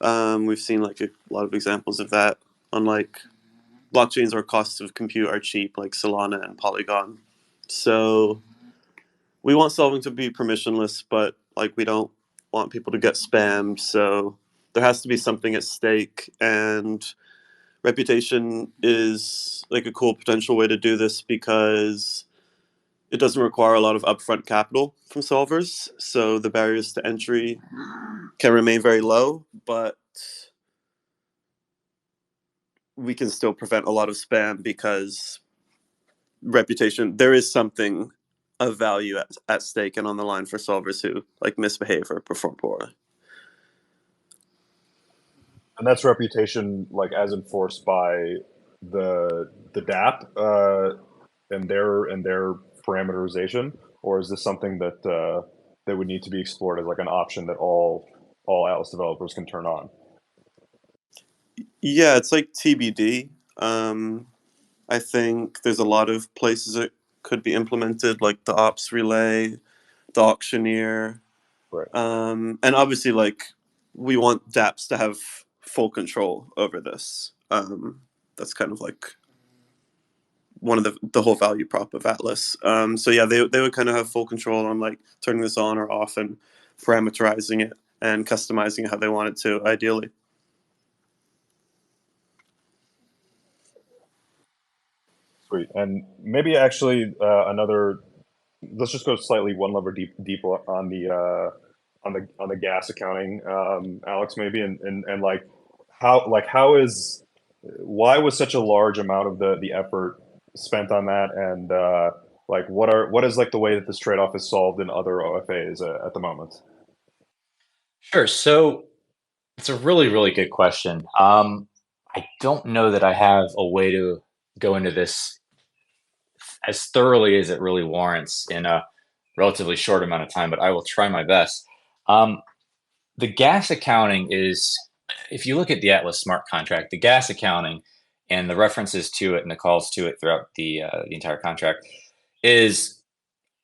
We've seen like a lot of examples of that on like blockchains where costs of compute are cheap, like Solana and Polygon. So we want solving to be permissionless, but like we don't want people to get spammed. So there has to be something at stake, and reputation is like a cool potential way to do this because it doesn't require a lot of upfront capital from solvers. So the barriers to entry can remain very low, but we can still prevent a lot of spam because reputation, there is something of value at stake and on the line for solvers who like misbehave or perform poorly. And that's reputation, like as enforced by the DApp and their parameterization, or is this something that that would need to be explored as like an option that all Atlas developers can turn on? Yeah, it's like TBD. I think there's a lot of places it could be implemented, like the ops relay, the auctioneer, Right. and obviously, like we want DApps to have full control over this. That's kind of like one of the whole value prop of Atlas. So yeah, they would kind of have full control on like turning this on or off and parameterizing it and customizing it how they want it to, ideally. Sweet. And maybe actually another. Let's just go slightly one level deeper on the on the gas accounting, Alex, maybe, and how is why was such a large amount of the effort spent on that, and like what is like the way that this trade off is solved in other OFAs at the moment? Sure. So it's a really, really good question. I don't know that I have a way to go into this as thoroughly as it really warrants in a relatively short amount of time, but I will try my best. Um, the gas accounting is, if you look at the Atlas smart contract, the gas accounting and the references to it and the calls to it throughout the entire contract is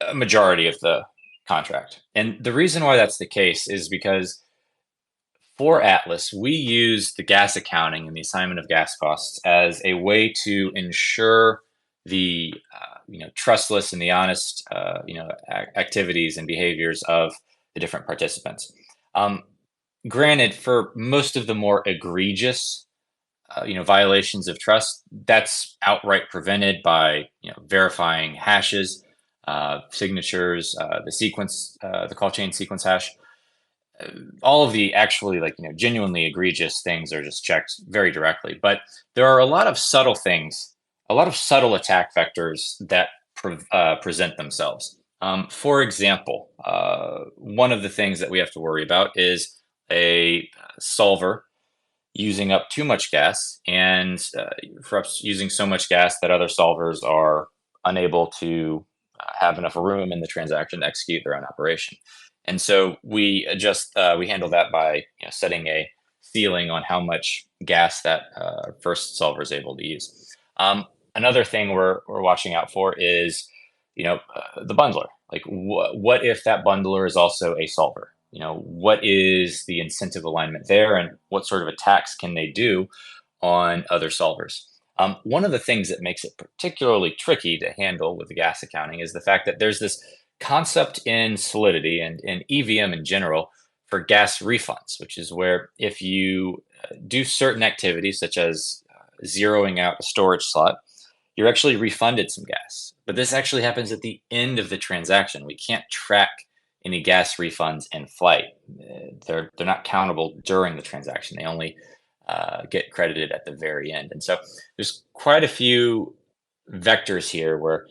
a majority of the contract. And the reason why that's the case is because for Atlas, we use the gas accounting and the assignment of gas costs as a way to ensure the trustless and the honest activities and behaviors of the different participants. Um, Granted, for most of the more egregious violations of trust, that's outright prevented by verifying hashes, signatures, the call chain sequence hash. All of the actually genuinely egregious things are just checked very directly. But there are a lot of subtle things, a lot of subtle attack vectors that present themselves. For example, one of the things that we have to worry about is a solver using up too much gas and perhaps using so much gas that other solvers are unable to have enough room in the transaction to execute their own operation. And so we handle that by setting a ceiling on how much gas that first solver is able to use. Another thing we're watching out for is, the bundler. Like, what if that bundler is also a solver? What is the incentive alignment there, and what sort of attacks can they do on other solvers? One of the things that makes it particularly tricky to handle with the gas accounting is the fact that there's this concept in Solidity and in EVM in general for gas refunds, which is where if you do certain activities such as zeroing out a storage slot, you're actually refunded some gas. But this actually happens at the end of the transaction. We can't track any gas refunds in flight. They're not countable during the transaction. They only get credited at the very end. And so there's quite a few vectors here where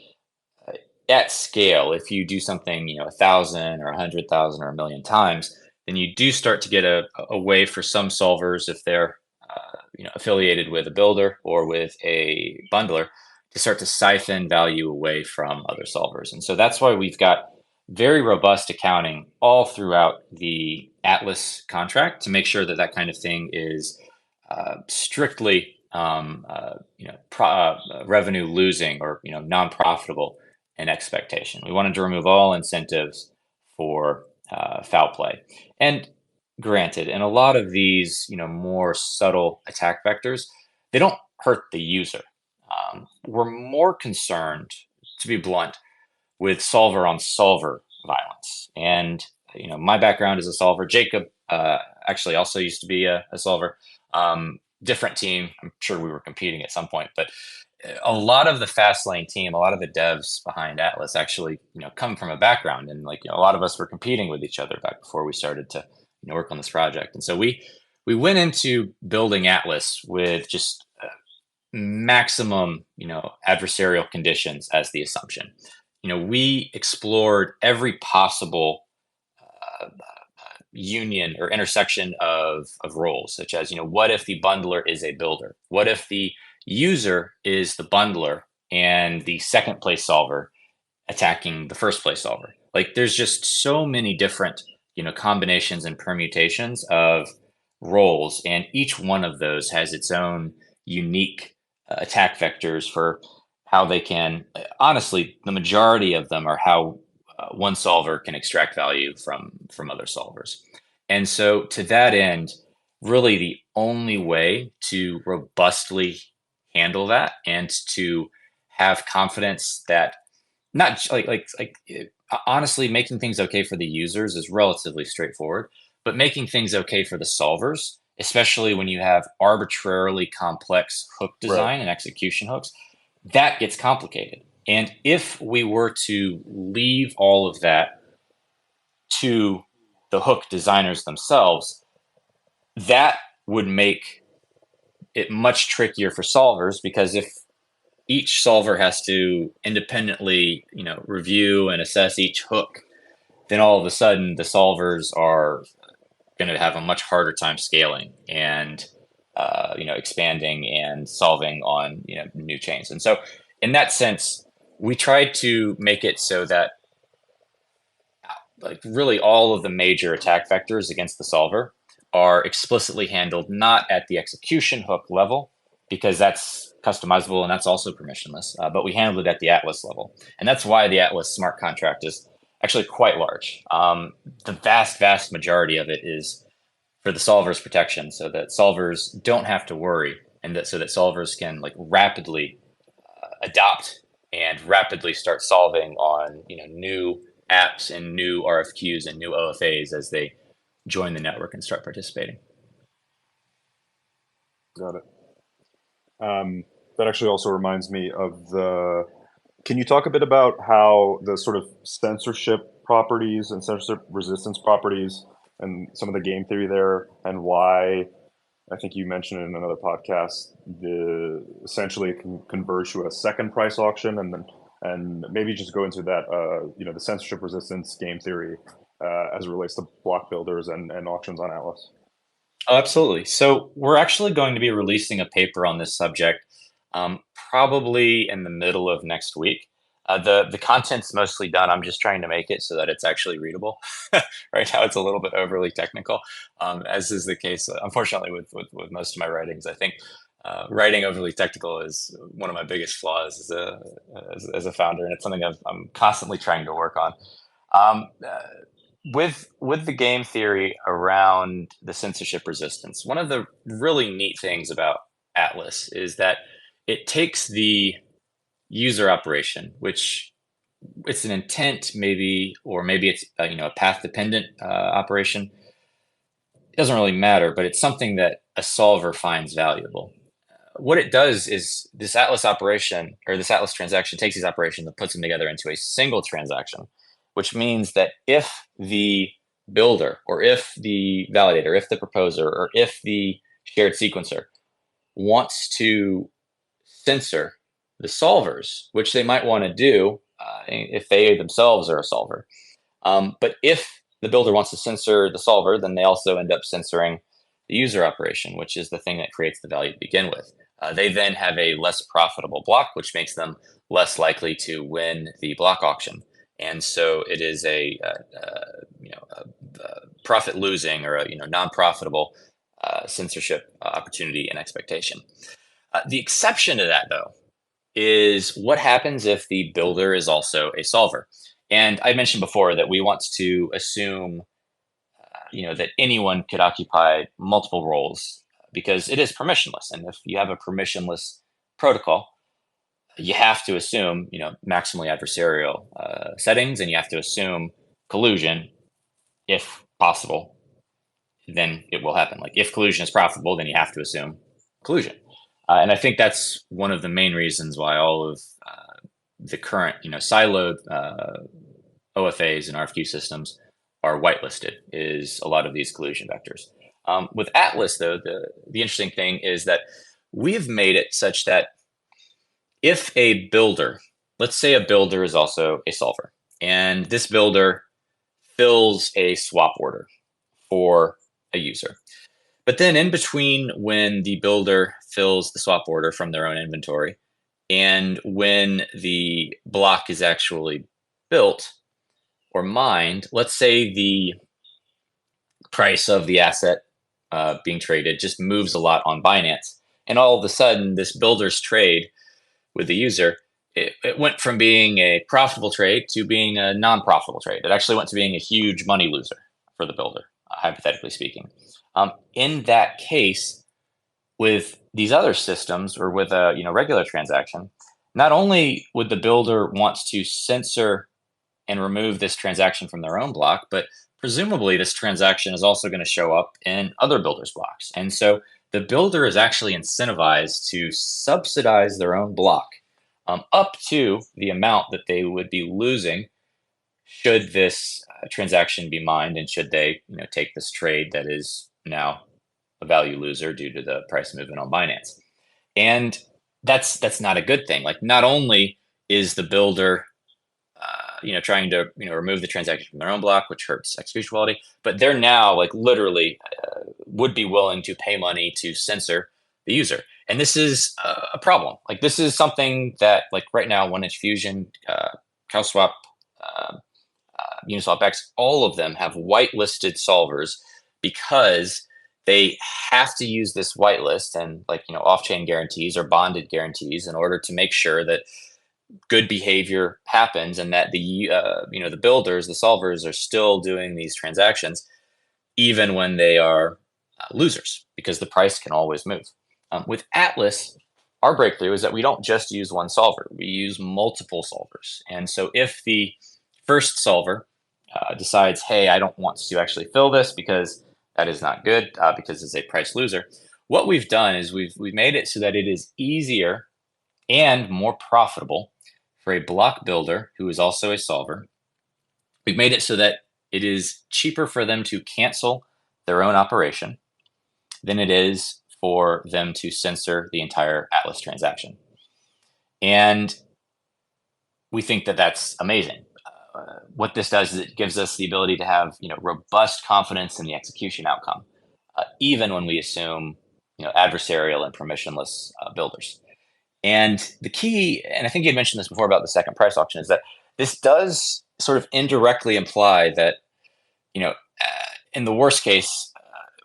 at scale, if you do something, 1,000 or 100,000 or 1,000,000 times, then you do start to get a way for some solvers, if they're affiliated with a builder or with a bundler, to start to siphon value away from other solvers. And so that's why we've got very robust accounting all throughout the Atlas contract to make sure that that kind of thing is strictly revenue losing or non-profitable in expectation. We wanted to remove all incentives for foul play. And granted, in a lot of these more subtle attack vectors, they don't hurt the user. We're more concerned, to be blunt, with solver on solver violence. And my background is a solver. Jacob actually also used to be a solver. Different team. I'm sure we were competing at some point, but a lot of the FastLane team, a lot of the devs behind Atlas actually, come from a background, and a lot of us were competing with each other back before we started to work on this project. And so we went into building Atlas with just maximum, adversarial conditions as the assumption. We explored every possible union or intersection of roles, such as, what if the bundler is a builder? What if the user is the bundler and the second place solver attacking the first place solver? Like, there's just so many different, combinations and permutations of roles, and each one of those has its own unique attack vectors for how they can. Honestly, the majority of them are how one solver can extract value from other solvers. And so, to that end, really the only way to robustly handle that and to have confidence that not honestly, making things okay for the users is relatively straightforward, but making things okay for the solvers, especially when you have arbitrarily complex hook design and execution hooks, that gets complicated. And if we were to leave all of that to the hook designers themselves, that would make it much trickier for solvers, because if each solver has to independently, review and assess each hook, then all of a sudden the solvers are going to have a much harder time scaling and expanding and solving on new chains. And so, in that sense, we tried to make it so that really all of the major attack vectors against the solver are explicitly handled not at the execution hook level, because that's customizable and that's also permissionless, but we handled it at the Atlas level. And that's why the Atlas smart contract is actually quite large. The vast majority of it is for the solver's protection, so that solvers don't have to worry, and so that solvers can rapidly adopt and rapidly start solving on new apps and new RFQs and new OFAs as they join the network and start participating. Got it. That actually also reminds me of can you talk a bit about how the sort of censorship properties and censorship resistance properties and some of the game theory there, and why, I think you mentioned in another podcast, essentially it can converge to a second price auction, and maybe just go into that, the censorship resistance game theory as it relates to block builders and auctions on Atlas. Oh, absolutely. So we're actually going to be releasing a paper on this subject probably in the middle of next week. The content's mostly done. I'm just trying to make it so that it's actually readable. Right now, it's a little bit overly technical, as is the case, unfortunately, with most of my writings. I think writing overly technical is one of my biggest flaws as a founder, and it's something I'm constantly trying to work on. Um, uh, with the game theory around the censorship resistance, one of the really neat things about Atlas is that it takes the user operation, which it's an intent maybe, or maybe it's a path dependent operation. It doesn't really matter, but it's something that a solver finds valuable. What it does is this Atlas operation, or this Atlas transaction, takes these operations and puts them together into a single transaction, which means that if the builder, or if the validator, if the proposer, or if the shared sequencer wants to censor the solvers, which they might want to do if they themselves are a solver. But if the builder wants to censor the solver, then they also end up censoring the user operation, which is the thing that creates the value to begin with. They then have a less profitable block, which makes them less likely to win the block auction. And so it is a profit losing, or a non-profitable censorship opportunity and expectation. The exception to that, though, is what happens if the builder is also a solver. And I mentioned before that we want to assume, that anyone could occupy multiple roles because it is permissionless. And if you have a permissionless protocol, you have to assume, maximally adversarial settings, and you have to assume collusion if possible. Then it will happen. Like, if collusion is profitable, then you have to assume collusion. And I think that's one of the main reasons why all of the current, siloed OFAs and RFQ systems are whitelisted, is a lot of these collusion vectors. With Atlas, though, the interesting thing is that we've made it such that if a builder, let's say a builder is also a solver, and this builder fills a swap order for a user. But then in between when the builder fills the swap order from their own inventory and when the block is actually built or mined, let's say the price of the asset being traded just moves a lot on Binance. And all of a sudden, this builder's trade with the user, it went from being a profitable trade to being a non-profitable trade. It actually went to being a huge money loser for the builder, hypothetically speaking. In that case, with these other systems, or with a regular transaction, not only would the builder want to censor and remove this transaction from their own block, but presumably this transaction is also going to show up in other builders' blocks. And so the builder is actually incentivized to subsidize their own block up to the amount that they would be losing should this transaction be mined, and should they take this trade that is now a value loser due to the price movement on Binance. And that's not a good thing. Like, not only is the builder trying to remove the transaction from their own block, which hurts execution quality, but they're now like literally would be willing to pay money to censor the user. And this is a problem. Like, this is something that, like, right now, 1inch Fusion, CowSwap, Uniswap X, all of them have whitelisted solvers because they have to use this whitelist and off-chain guarantees or bonded guarantees in order to make sure that good behavior happens, and that the builders, the solvers, are still doing these transactions even when they are losers, because the price can always move. With Atlas, our breakthrough is that we don't just use one solver, we use multiple solvers. And so if the first solver decides, hey, I don't want to actually fill this because that is not good, because it's a price loser, what we've done is we've made it so that it is easier and more profitable for a block builder who is also a solver. We've made it so that it is cheaper for them to cancel their own operation than it is for them to censor the entire Atlas transaction. And we think that that's amazing. What this does is it gives us the ability to have robust confidence in the execution outcome, even when we assume adversarial and permissionless builders. And the key, and I think you had mentioned this before about the second price auction, is that this does sort of indirectly imply that, in the worst case,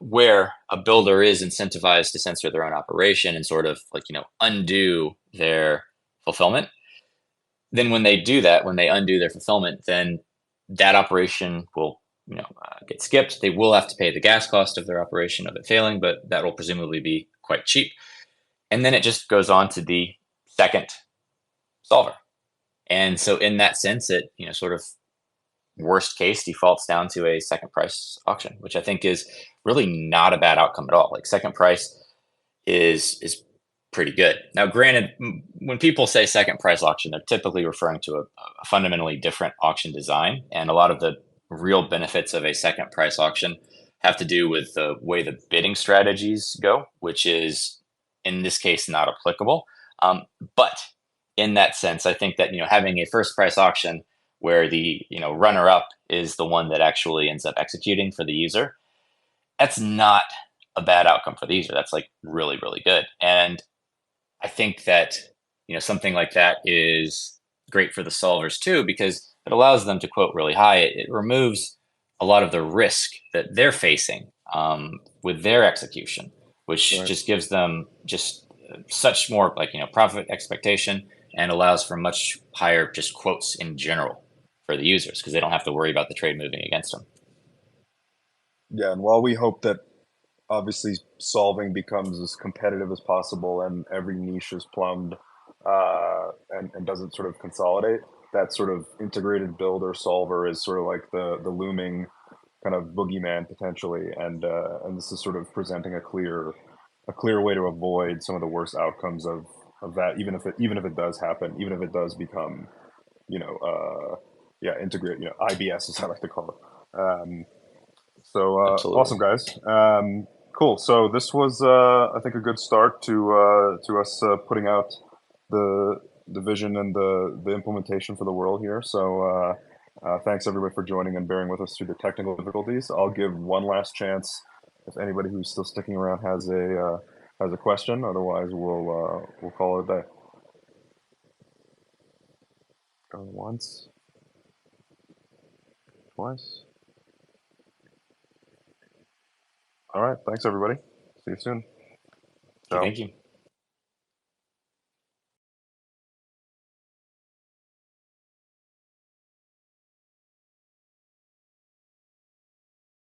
where a builder is incentivized to censor their own operation and sort of like, undo their fulfillment, then when they do that, when they undo their fulfillment, then that operation will, get skipped. They will have to pay the gas cost of their operation of it failing, but that will presumably be quite cheap. And then it just goes on to the second solver. And so in that sense, it, sort of worst case defaults down to a second price auction, which I think is really not a bad outcome at all. Like second price is pretty good. Now, granted, when people say second price auction, they're typically referring to a fundamentally different auction design, and a lot of the real benefits of a second price auction have to do with the way the bidding strategies go, which is in this case not applicable. But in that sense, I think that having a first price auction where the runner up is the one that actually ends up executing for the user, that's not a bad outcome for the user. That's like really, really good. And I think that something like that is great for the solvers too, because it allows them to quote really high. It removes a lot of the risk that they're facing with their execution, which Right. just gives them just such more like profit expectation, and allows for much higher just quotes in general for the users because they don't have to worry about the trade moving against them. Yeah, and while we hope that obviously solving becomes as competitive as possible and every niche is plumbed, and doesn't sort of consolidate, that sort of integrated builder solver is sort of like the looming kind of boogeyman potentially, and this is sort of presenting a clear way to avoid some of the worst outcomes of that, even if it does happen, even if it does become, yeah, integrate, IBS is I like to call it. Absolutely. Awesome, guys. Cool. So this was, I think, a good start to us putting out the the vision and the implementation for the world here. So thanks everybody for joining and bearing with us through the technical difficulties. I'll give one last chance if anybody who's still sticking around has a question. Otherwise, we'll call it a day. Going once, twice. All right. Thanks everybody. See you soon. Okay, Ciao. thank you.